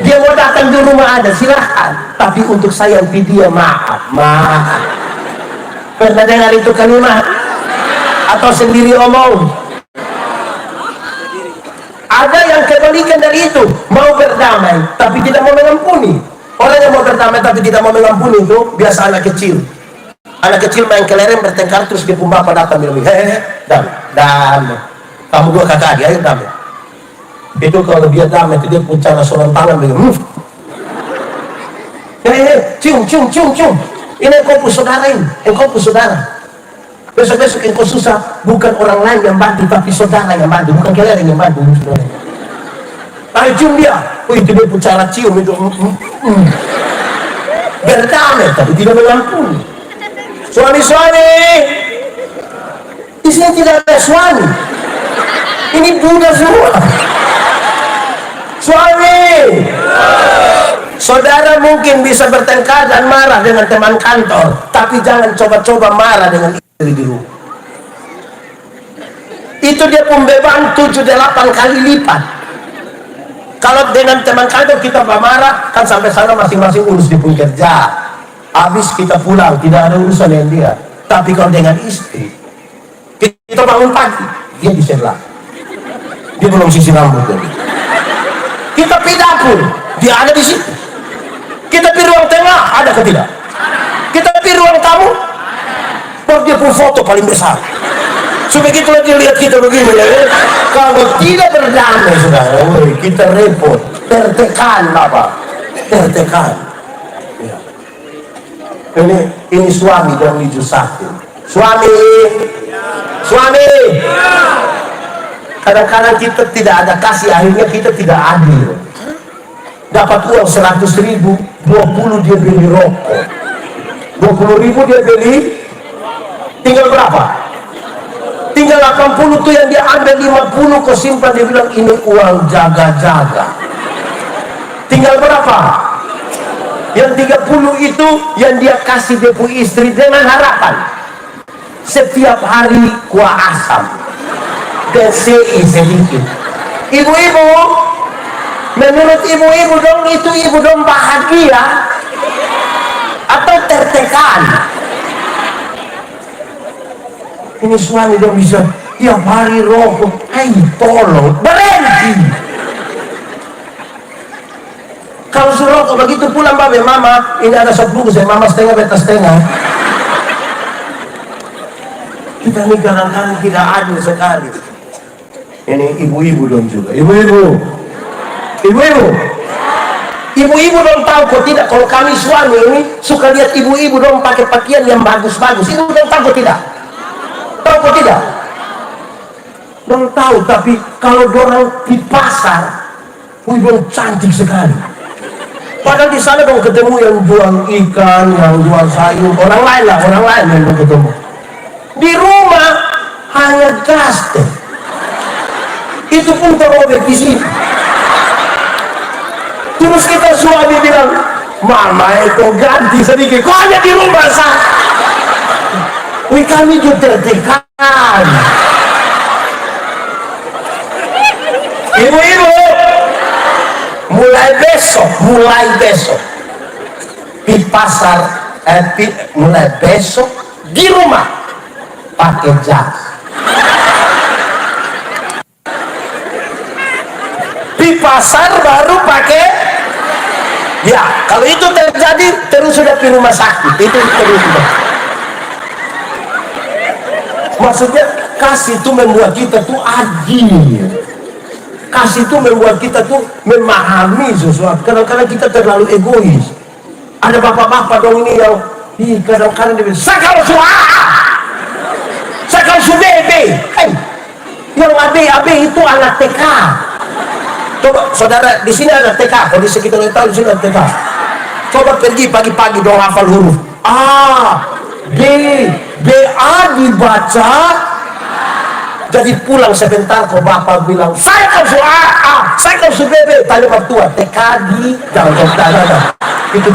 Dia mau datang di rumah ada, silahkan. Tapi untuk saya dia maaf. Pernah dengar itu kalimat? Atau sendiri omong? Ada yang kebalikan dari itu, mau berdamai tapi tidak mau mengampuni. Orang yang mau berdamai tapi tidak mau mengampuni itu biasa anak kecil. Anak kecil main kelereng bertengkar, terus dia pun bapak datang bilang, damai. Kamu dua kakak adik, ayo damai. Itu kalau dia damai itu dia pun cara sorong tangan begini. Cium. Ini engkau pun saudara ini, engkau pun saudara. Besok-besok engkau susah, bukan orang lain yang bantu, tapi saudara yang bantu, bukan kelereng yang bantu. Ayo cium dia. Oh, itu dia pun cara cium itu. Berdamai tapi tidak mengampuni. Suami-suami, di sini tidak ada suami. Ini budak semua. Suami, saudara mungkin bisa bertengkar dan marah dengan teman kantor, tapi jangan coba-coba marah dengan istri di rumah. Itu dia pembeban 7-8 kali lipat. Kalau dengan teman kantor kita marah, kan sampai sana masing-masing urus di pun kerja. Habis kita pulang, tidak ada urusan dengan dia. Tapi kalau dengan istri, kita bangun pagi, dia di sebelah. Dia belum sisir rambut lagi. Kita pergi dapur, dia ada di situ. Kita pergi ruang tengah, ada ke tidak? Kita pergi ruang tamu, baru dia pun foto paling besar. Supaya kita dia lihat kita begini ya. Kalau tidak berdamai saudara, kita repot, tertekan apa? Tertekan. Ya. Ini suami dan dijusahin. Suami. Kadang-kadang kita tidak ada kasih, akhirnya kita tidak adil. Dapat uang 100.000, 20 dia beli rokok, 20.000 dia beli, tinggal berapa? tinggal 80 tuh yang dia ambil, 50 kau simpan. Dia bilang ini uang jaga-jaga. Tinggal berapa? Yang 30 itu yang dia kasih dia punya istri dengan harapan setiap hari kuah asam dan sedikit. Ibu-ibu, menurut ibu-ibu dong, itu ibu dong bahagia atau tertekan? Ini suami dong bisa tiap hari rokok. Tolong berhenti. Kalau suruh rokok begitu pulang, babe, mama ini ada sop bungkus ya, mama setengah, beta setengah. Kita ini kadang-kadang tidak adil sekali. Ini ibu-ibu dong juga. Ibu-ibu dong tahu kok tidak, kalau kami suami ini suka lihat ibu-ibu dong pakai pakaian yang bagus-bagus. Ibu dong tahu kok tidak? Tahu kok tidak? Dong tahu, tapi kalau dorang di pasar, dong cantik sekali. Padahal di sana dong ketemu yang jual ikan, yang jual sayur, orang lain yang dong ketemu. Di rumah hanya gaste. Itu pun terobek di sini. Terus kita suami bilang, mama itu ganti sedikit, kok hanya di rumah sah. Wih, kami juga tertekan. Ibu-ibu, mulai besok di pasar, mulai besok di rumah pakai jas. Di pasar baru pakai, ya kalau itu terjadi terus sudah di rumah sakit, itu terus sudah. Maksudnya kasih itu membuat kita tuh adil, kasih itu membuat kita tuh memahami sesuatu. Kadang-kadang kita terlalu egois. Ada bapak-bapak dong ini yang kadang-kadang dia bilang, saya kalau bebe, yang abe itu anak TK. Coba saudara di sini ada TK, kalau di sekitar kita di sini ada TK. Coba pergi pagi-pagi dong hafal huruf A, B, A dibaca. Jadi pulang sebentar kok bapak bilang, saya kalau A, saya kalau B, tanya orang tua, TK di jangan. Itu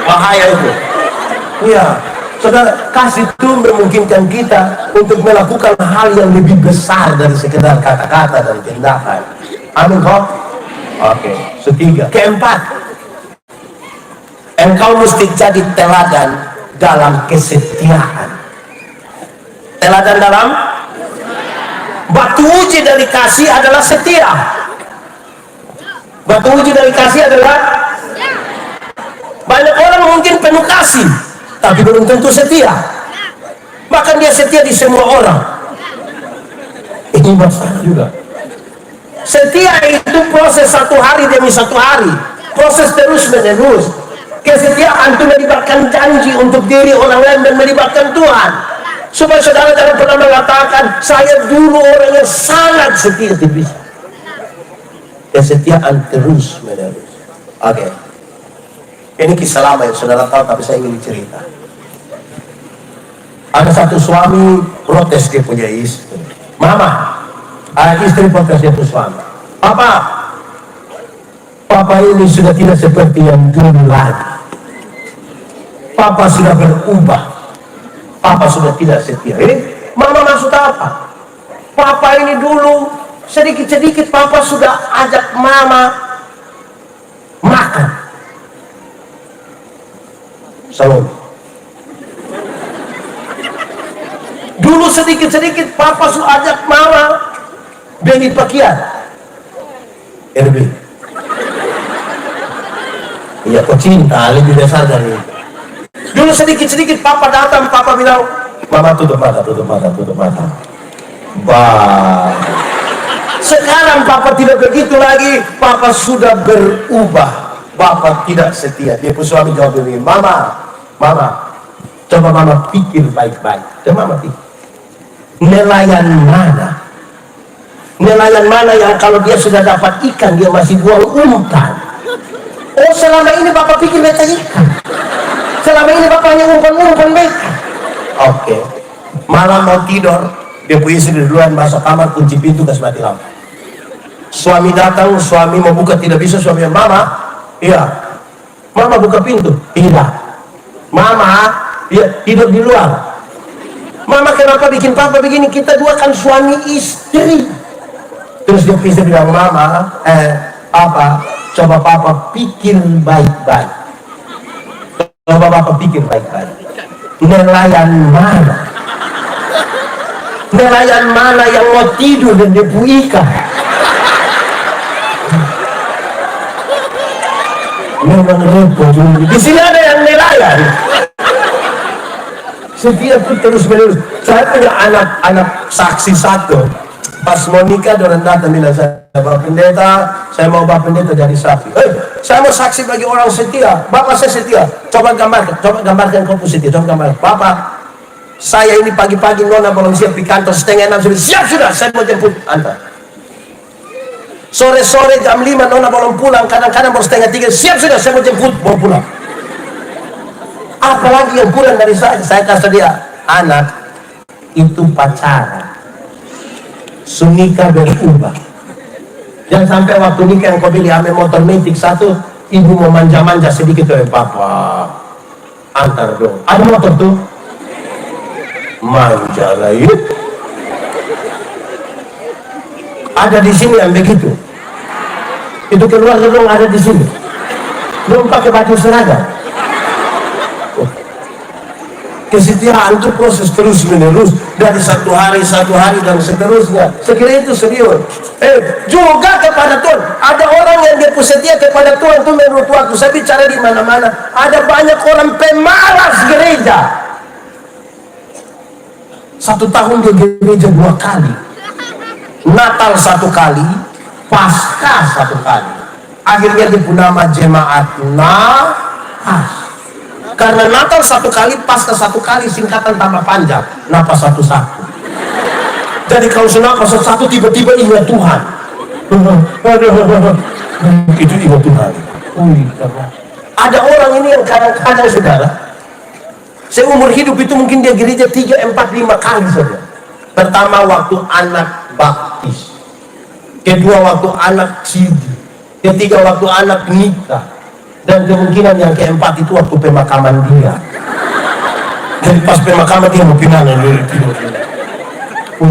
bahaya itu. Iya. Saudara, kasih itu memungkinkan kita untuk melakukan hal yang lebih besar dari sekedar kata-kata dan tindakan. Amin kok? Oke. Ketiga. Keempat, engkau mesti jadi teladan dalam kesetiaan. Teladan dalam batu uji dari kasih adalah setia. Batu uji dari kasih adalah, banyak orang mungkin penuh kasih tapi belum tentu setia. Bahkan dia setia di semua orang. Ini masalah juga. Setia itu proses satu hari demi satu hari, proses terus menerus. Kesetiaan itu melibatkan janji untuk diri orang lain dan melibatkan Tuhan. Supaya saudara jangan pernah mengatakan, saya dulu orang yang sangat setia. Bisa. Kesetiaan terus menerus. Oke. Ini kisah lama yang saudara tahu, tapi saya ingin cerita. Ada satu suami protes dia punya istri. Mama, istri protes dia punya suami. Papa ini sudah tidak seperti yang dulu lagi. Papa sudah berubah. Papa sudah tidak setia. Mama maksud apa? Papa ini dulu sedikit-sedikit Papa sudah ajak mama makan. Salam. Dulu sedikit-sedikit Papa sudah ajak mama beli pakaian. RB. Iya, kau cinta lebih besar dari itu. Dulu sedikit-sedikit Papa datang, Papa bilang, mama tutup mata. Bah. Sekarang Papa tidak begitu lagi. Papa sudah berubah. Bapak tidak setia. Dia pun suami jawab begini, Mama, coba Mama pikir baik-baik. Dan Mama pikir, nelayan mana yang kalau dia sudah dapat ikan dia masih buang umpan? Oh, selama ini Bapak pikir beta ikan. Selama ini Bapak hanya umpan beta. Oke. Malam mau tidur, dia punya istri duluan masuk kamar, kunci pintu, kasih mati lampu. Suami datang, suami mau buka tidak bisa, suami yang mama, iya. Mama buka pintu, tidak. Mama, dia tidur di luar. Mama kenapa bikin papa begini? Kita dua kan suami istri. Terus dia bisa bilang, mama, papa, coba papa pikir baik-baik. Coba papa pikir baik-baik. Nelayan mana? Nelayan mana yang mau tidur dan dia ikan? Memang repot. Di sini ada yang nelayan. Setiap itu terus menerus. Saya punya anak saksi satu. Pas mau nikah, orang datang bilang, saya Bapak Pendeta, saya mau Bapak Pendeta jadi saksi. Saya mau saksi bagi orang setia. Bapak saya setia. Coba gambarkan kau setia. Coba gambarkan. Bapak, saya ini pagi-pagi nona belum siap di kantor, 5:30 sudah siap sudah. Saya mau jemput antar. Sore-sore jam 5 nona belum pulang, kadang-kadang baru 2:30 siap sudah, saya mau jemput, mau pulang. Apalagi yang kurang dari saya kasih dia, anak itu pacaran, sunika berubah. Jangan sampai waktu nikah yang kau beli ambil motor metik satu, ibu mau manja-manja sedikit, papa antar dong, ada motor tuh, manja lah ya. Ada di sini yang begitu. Itu keluarga dong ada di sini. Belum pakai baju seragam. Kesetiaan itu proses terus menerus dari satu hari dan seterusnya. Sekiranya itu serius. Juga kepada Tuhan. Ada orang yang dia setia kepada Tuhan itu menurut waktu. Saya bicara di mana-mana. Ada banyak orang pemalas gereja. 1 tahun dia gereja 2 kali. Natal 1 kali, Paskah 1 kali. Akhirnya dia pun nama jemaat Nahas. Karena Natal 1 kali, Paskah 1 kali, singkatan tambah panjang, napas 1-1. Jadi kalau napas 1 tiba-tiba ingat Tuhan. Itu ingat Tuhan. Ada orang ini yang kadang-kadang saudara, seumur hidup itu mungkin dia gereja 3, 4, 5 kali saja. Pertama waktu anak baptis, kedua waktu anak cidi, ketiga waktu anak nikah, dan kemungkinan yang keempat itu waktu pemakaman dia. Jadi pas pemakaman dia mau pindah dulu.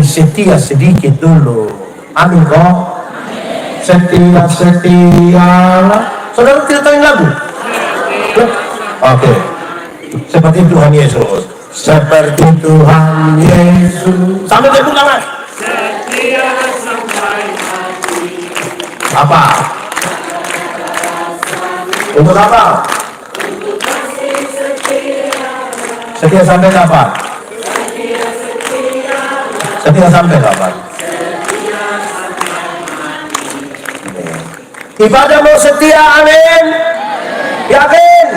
Setia sedikit dulu. Amin kok. Setia. Saudara tidak tahu lagu? Oke. Seperti Tuhan Yesus. Seperti Tuhan Yesus. Sampai tepuk tangan. Apa? Untuk apa? Setia sampai kapan? Setia sampai kapan? Ibadah mau setia, amin. Yakin?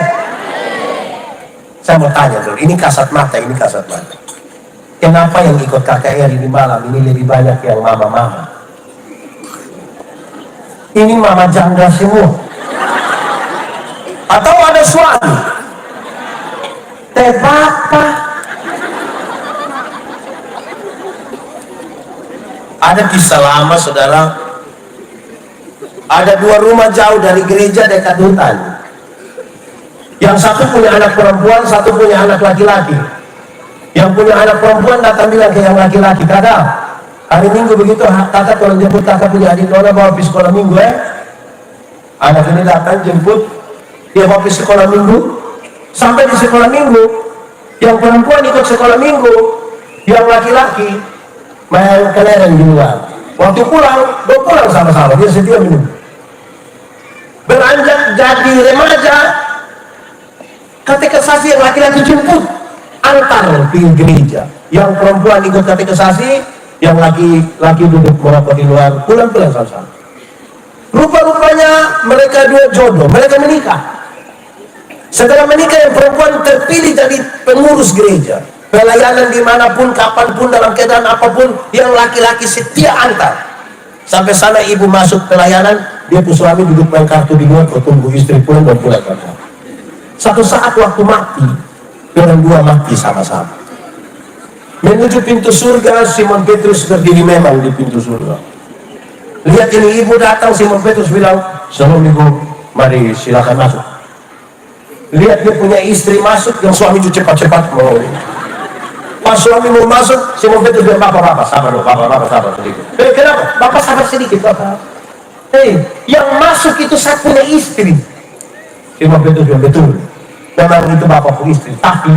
Saya mau tanya dulu, ini kasat mata. Kenapa yang ikut KKR ini malam ini lebih banyak yang mama-mama? Ini mama janda semua. Atau ada suami? Tebaka. Ada kisah lama saudara. Ada 2 rumah jauh dari gereja dekat hutan. Yang satu punya anak perempuan, satu punya anak laki-laki. Yang punya anak perempuan datang bilang ke yang laki-laki, kakak, hari Minggu begitu kakak kalau jemput kakak punya adik nona bawa pergi sekolah Minggu Anak ini datang jemput, dia bawa pergi sekolah Minggu. Sampai di sekolah Minggu, yang perempuan ikut sekolah Minggu, yang laki-laki main kelereng di luar. Waktu pulang, dia pulang sama-sama, dia setia minum. Beranjak jadi remaja, katekisasi yang laki-laki jemput antar di gereja, yang perempuan ikut katekisasi, yang laki-laki duduk merokok di luar, pulang-pulang sama-sama. Rupa-rupanya mereka 2 jodoh, mereka menikah. Setelah menikah yang perempuan terpilih jadi pengurus gereja, pelayanan dimanapun, kapanpun, dalam keadaan apapun, yang laki-laki setia antar. Sampai sana ibu masuk pelayanan, dia pun suami duduk main kartu di luar, tunggu istri pulang dan pulang. Satu saat waktu mati, orang 2 mati sama-sama. Menuju pintu surga, Simon Petrus berdiri memang di pintu surga. Lihat ini ibu datang, Simon Petrus bilang, "Shalom ibu, mari silakan masuk." Lihat dia punya istri masuk, yang suami itu cepat-cepat mau. Pas suami mau masuk, Simon Petrus bilang, "Bapak, sabar loh, bapak sabar sedikit." Kenapa? Bapak sabar sedikit, bapak. Yang masuk itu saya punya istri. Simon Petrus bilang, "Betul, memang itu bapak punya istri. Tapi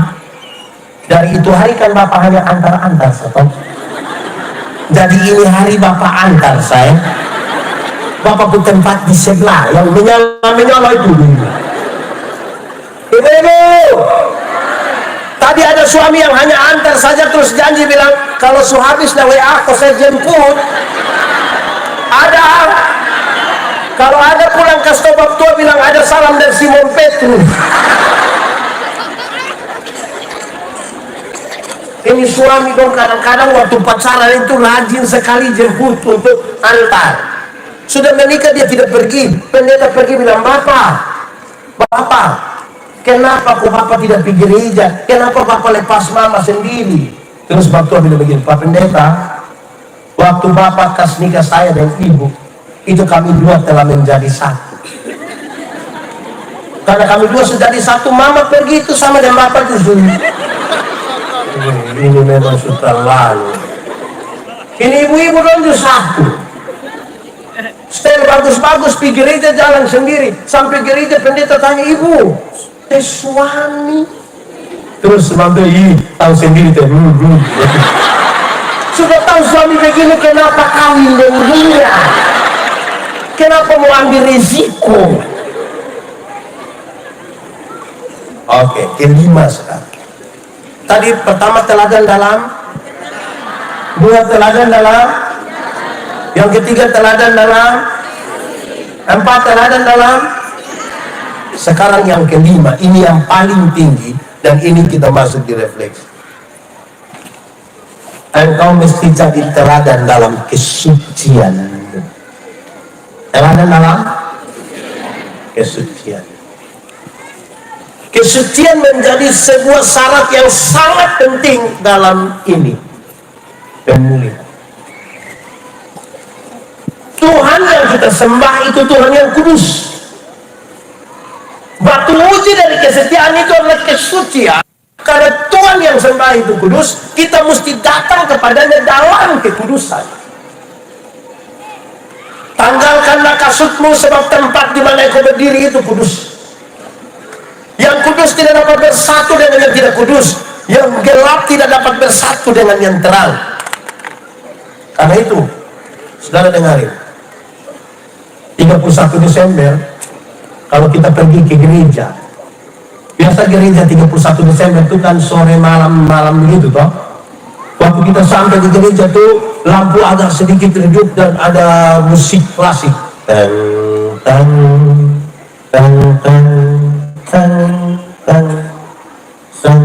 dari itu hari kan bapak hanya antar-antar saja. Jadi ini hari bapak antar saya. Bapak pun tempat di sebelah yang menyala itu dulu." Ibu, tadi ada suami yang hanya antar saja terus janji bilang, "Kalau habis na WA aku saya jemput." Ada. Kalau ada pulang ke stop tua bilang ada salam dari Simon Petrus. Ini suami dong, kadang-kadang waktu pacaran itu rajin sekali jemput untuk antar. Sudah menikah dia tidak pergi. Pendeta pergi bilang, Bapak, kenapa kok Bapak tidak pergi gereja? Kenapa Bapak lepas mama sendiri? Terus Bapak bilang begini, Pak Pendeta, waktu Bapak kas nikah saya dan ibu, itu kami dua telah menjadi satu. Karena kami dua sudah jadi satu, mama pergi itu sama dengan Bapak itu sendiri. Ini memang sudah lalu. Ini ibu-ibu dong satu. Setel bagus-bagus pergi gereja jalan sendiri. Sampai gereja pendeta tanya, "Ibu, suami?" Terus sampai tahu sendiri teh. Sudah tahu suami begini, kenapa kawin dengan dia? Kenapa mau ambil risiko? Oke, kelima sekarang. Tadi pertama teladan dalam, dua teladan dalam, yang ketiga teladan dalam, empat teladan dalam, sekarang yang kelima, ini yang paling tinggi, dan ini kita masuk di refleksi. Engkau mesti jadi teladan dalam kesucian. Teladan dalam kesucian. Kesucian menjadi sebuah syarat yang sangat penting dalam ini pemulihan. Tuhan yang kita sembah itu Tuhan yang kudus. Batu uji dari kesetiaan itu adalah kesucian. Karena Tuhan yang sembah itu kudus, kita mesti datang kepadanya dalam kekudusan. Tanggalkanlah kasutmu sebab tempat di mana kau berdiri itu kudus. Yang kudus tidak dapat bersatu dengan yang tidak kudus. Yang gelap tidak dapat bersatu dengan yang terang. Karena itu, saudara dengarin, 31 Desember, kalau kita pergi ke gereja, biasa gereja 31 Desember itu kan sore malam begitu toh. Waktu kita sampai di gereja tuh lampu agak sedikit redup dan ada musik klasik. Teng teng teng teng teng teng teng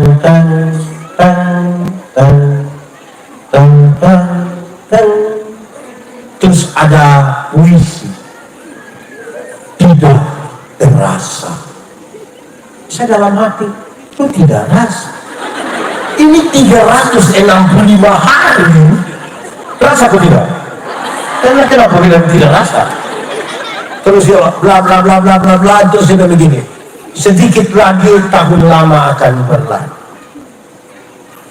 teng teng teng teng teng. Terus ada puisi. Tidak terasa. Saya dalam hati, itu tidak rasa. Ini 365 hari. Rasa atau tidak? Karena kenapa tidak rasa? Terus ya bla bla bla bla bla bla, terus sudah begini. Sedikit lagi tahun lama akan berlalu.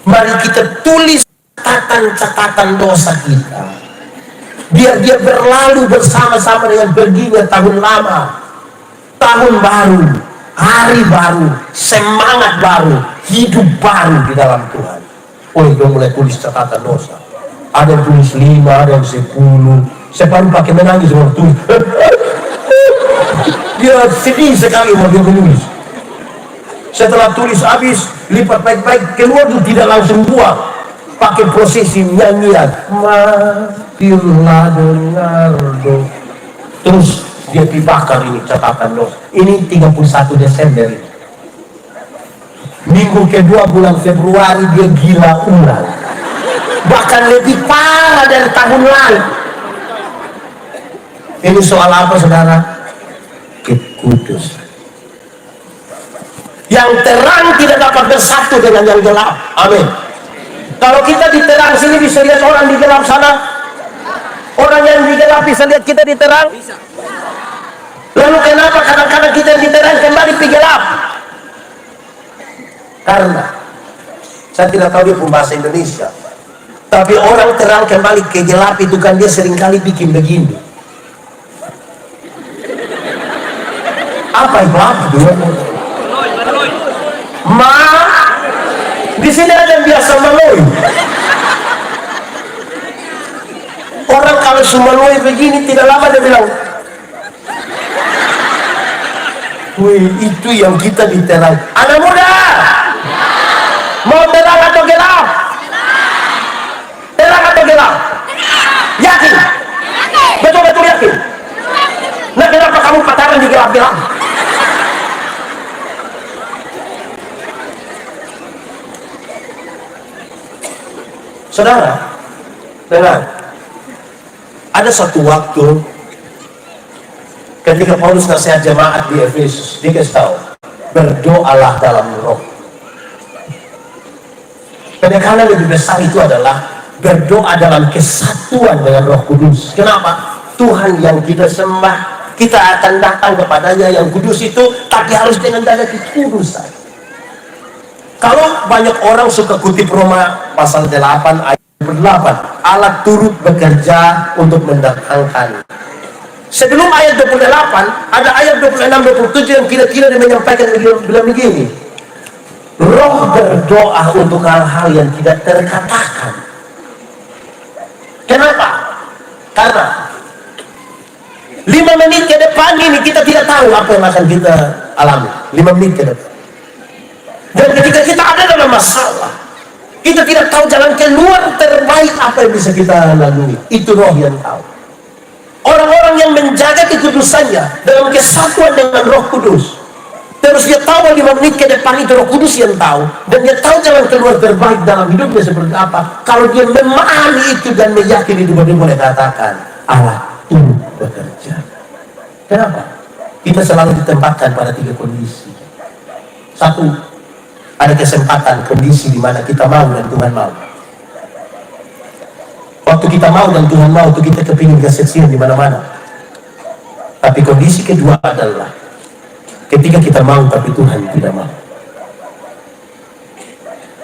Mari kita tulis catatan dosa kita. Biar dia berlalu bersama-sama dengan perginya tahun lama. Tahun baru, hari baru, semangat baru, hidup baru di dalam Tuhan. Oh, dia mulai tulis catatan dosa. Ada yang tulis 5, ada yang 10. Saya baru pakai menangis waktu tulis. Dia sedih sekali waktu dia menulis. Setelah tulis habis, lipat baik-baik, keluar itu tidak langsung buang. Pakai prosesi nyanyian. Maafirlah dengar doa. Terus dia dibakar ini catatan dosa. Ini 31 Desember. Minggu kedua bulan Februari dia gila ulang. Bahkan lebih parah dari tahun lalu. Ini soal apa saudara? Kekudusan. Yang terang tidak dapat bersatu dengan yang gelap. Amin. Kalau kita di terang sini bisa lihat orang di gelap sana, orang yang di gelap bisa lihat kita di terang. Lalu kenapa kadang-kadang kita yang di terang kembali ke gelap? Karena saya tidak tahu dia pun bahasa Indonesia, tapi orang terang kembali ke gelap itu kan dia seringkali bikin begini. Apa itu? Apa itu? Di sini ada yang biasa meloy. Orang kalau meloy begini tidak lama dia bilang, wih, itu yang kita di terang. Anak muda, mau terang atau gelap? Terang atau gelap? Yakin? Betul-betul yakin? Nah, kenapa kamu pacaran di gelap-gelap? Saudara, dengar, ada satu waktu ketika Paulus nasihat jemaat di Efesus, dia kasih tahu, berdoalah dalam roh. Penekanan lebih besar itu adalah berdoa dalam kesatuan dengan Roh Kudus. Kenapa? Tuhan yang kita sembah, kita akan datang kepadanya yang kudus itu, tapi harus dengan dada kekudusan. Kalau banyak orang suka kutip Roma pasal 8 ayat 8, Allah turut bekerja untuk mendatangkan. Sebelum ayat 28 ada ayat 26-27 yang kira-kira dia menyampaikan bilang begini, Roh berdoa untuk hal-hal yang tidak terkatakan. Kenapa? Karena 5 menit ke depan ini kita tidak tahu apa yang akan kita alami. 5 menit ke depan. Dan ketika kita ada dalam masalah, kita tidak tahu jalan keluar terbaik apa yang bisa kita lalui. Itu Roh yang tahu. Orang-orang yang menjaga kekudusannya dalam kesatuan dengan Roh Kudus, terus dia tahu 5 menit ke depan itu Roh Kudus yang tahu, dan dia tahu jalan keluar terbaik dalam hidupnya seperti apa. Kalau dia memahami itu dan meyakini itu, dia boleh katakan Allah turut bekerja. Kenapa? Kita selalu ditempatkan pada 3 kondisi. 1, ada kesempatan, kondisi di mana kita mau dan Tuhan mau. Waktu kita mau dan Tuhan mau, itu kita kepingin keseksian di mana-mana. Tapi kondisi kedua adalah ketika kita mau tapi Tuhan tidak mau.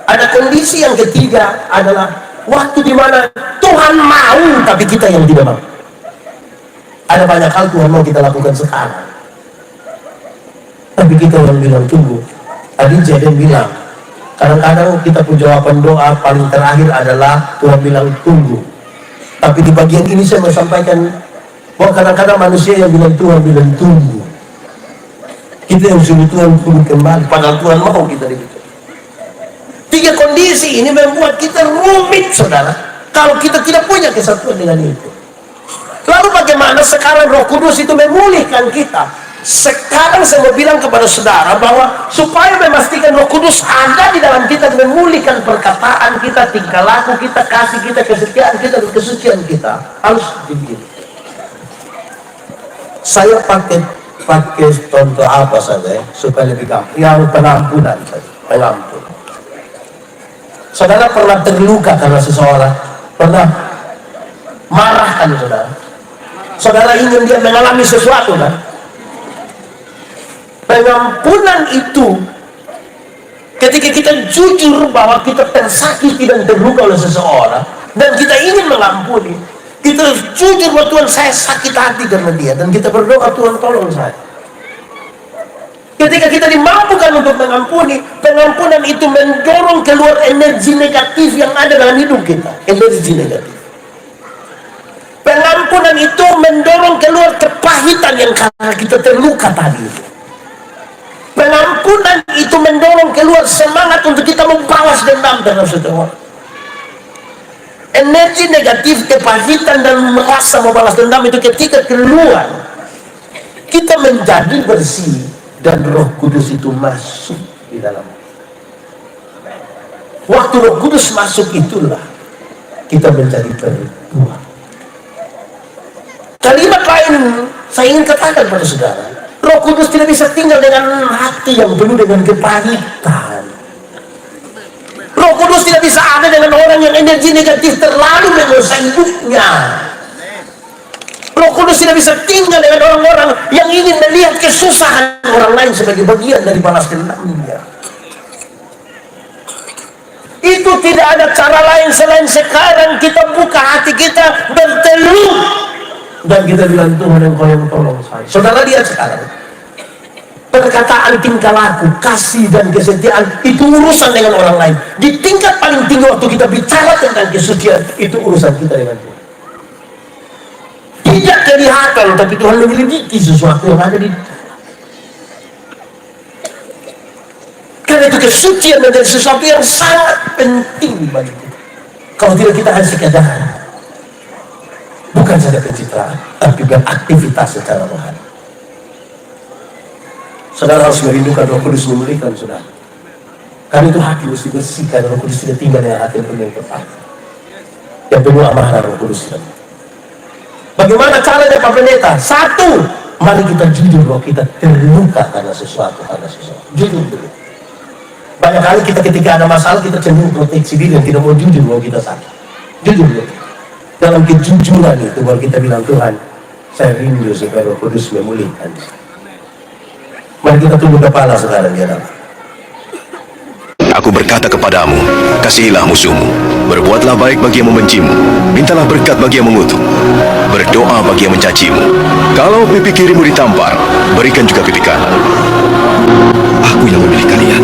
Ada kondisi yang ketiga adalah waktu di mana Tuhan mau tapi kita yang tidak mau. Ada banyak hal Tuhan mau kita lakukan sekarang, tapi kita yang bilang tunggu. Tadi Jaden bilang, kadang-kadang kita pun jawaban doa paling terakhir adalah Tuhan bilang tunggu. Tapi di bagian ini saya mau sampaikan bahwa kadang-kadang manusia yang bilang Tuhan bilang tunggu. Kita yang suruh Tuhan tunggu kembali, padahal Tuhan mau kita begitu. 3 kondisi ini membuat kita rumit, saudara, kalau kita tidak punya kesatuan dengan itu. Lalu bagaimana sekarang Roh Kudus itu memulihkan kita? Sekarang saya mau bilang kepada saudara bahwa supaya memastikan Roh Kudus ada di dalam kita, memulihkan perkataan kita, tingkah laku kita, kasih kita, kesetiaan kita, dan kesucian kita, harus begini. Saya pakai contoh apa saja supaya lebih gampang. Yang pengampunan saja, pengampun. Saudara pernah terluka karena seseorang, pernah marah kan saudara? Saudara ingin dia mengalami sesuatu kan? Pengampunan itu ketika kita jujur bahwa kita tersakiti dan terluka oleh seseorang dan kita ingin mengampuni, kita jujur bahwa Tuhan, saya sakit hati karena dia, dan kita berdoa, Tuhan tolong saya. Ketika kita dimampukan untuk mengampuni, pengampunan itu mendorong keluar energi negatif yang ada dalam hidup kita. Energi negatif. Pengampunan itu mendorong keluar kepahitan yang karena kita terluka tadi. Pengampunan itu mendorong keluar semangat untuk kita membalas dendam terhadap seseorang. Energi negatif, kepahitan dan merasa membalas dendam itu ketika keluar, kita menjadi bersih dan Roh Kudus itu masuk di dalam. Waktu Roh Kudus masuk itulah kita menjadi terbuat. Kalimat lain saya ingin katakan pada saudara, Roh Kudus tidak bisa tinggal dengan hati yang penuh dengan kepahitan. Roh Kudus tidak bisa ada dengan orang yang energi negatif terlalu menguasai hidupnya. Roh Kudus tidak bisa tinggal dengan orang-orang yang ingin melihat kesusahan orang lain sebagai bagian dari balas dendamnya. Itu tidak ada cara lain selain sekarang kita buka hati kita berteluh dan kita bilang, Tuhan Engkau yang tolong saya. Saudara, lihat sekarang, perkataan, tingkah laku, kasih dan kesetiaan itu urusan dengan orang lain. Di tingkat paling tinggi waktu kita bicara tentang kesucian, itu urusan kita dengan Tuhan. Tidak kelihatan, tapi Tuhan menyelidiki sesuatu yang ada di. Karena itu kesucian menjadi sesuatu yang sangat penting bagi kita. Kalau tidak, kita hanya sekadar bukan saja pencitraan, tapi beraktivitas secara rohani. Saudara harus merindukan Roh Kudus memulihkan saudara. Karena itu hati mesti bersihkan. Roh Kudus tidak tinggal dengan hati yang penuh kepala, yang penuh amarah. Roh Kudus tidak. Bagaimana caranya Pak Pendeta? Satu, mari kita jujur bahwa kita terluka karena sesuatu. Jujur dulu. Banyak kali kita ketika ada masalah kita cenderung proteksi diri dan tidak mau jujur bahwa kita sakit. Jujur dulu. Dalam kejujuran itu baru kita bilang, Tuhan, saya rindu supaya Roh Kudus memulihkan. Mari kita tunduk kepala sekarang ya dalam. Aku berkata kepadamu, kasihilah musuhmu, berbuatlah baik bagi yang membencimu, mintalah berkat bagi yang mengutuk, berdoa bagi yang mencacimu. Kalau pipi kirimu ditampar, berikan juga pipi kanan. Aku yang memilih kalian.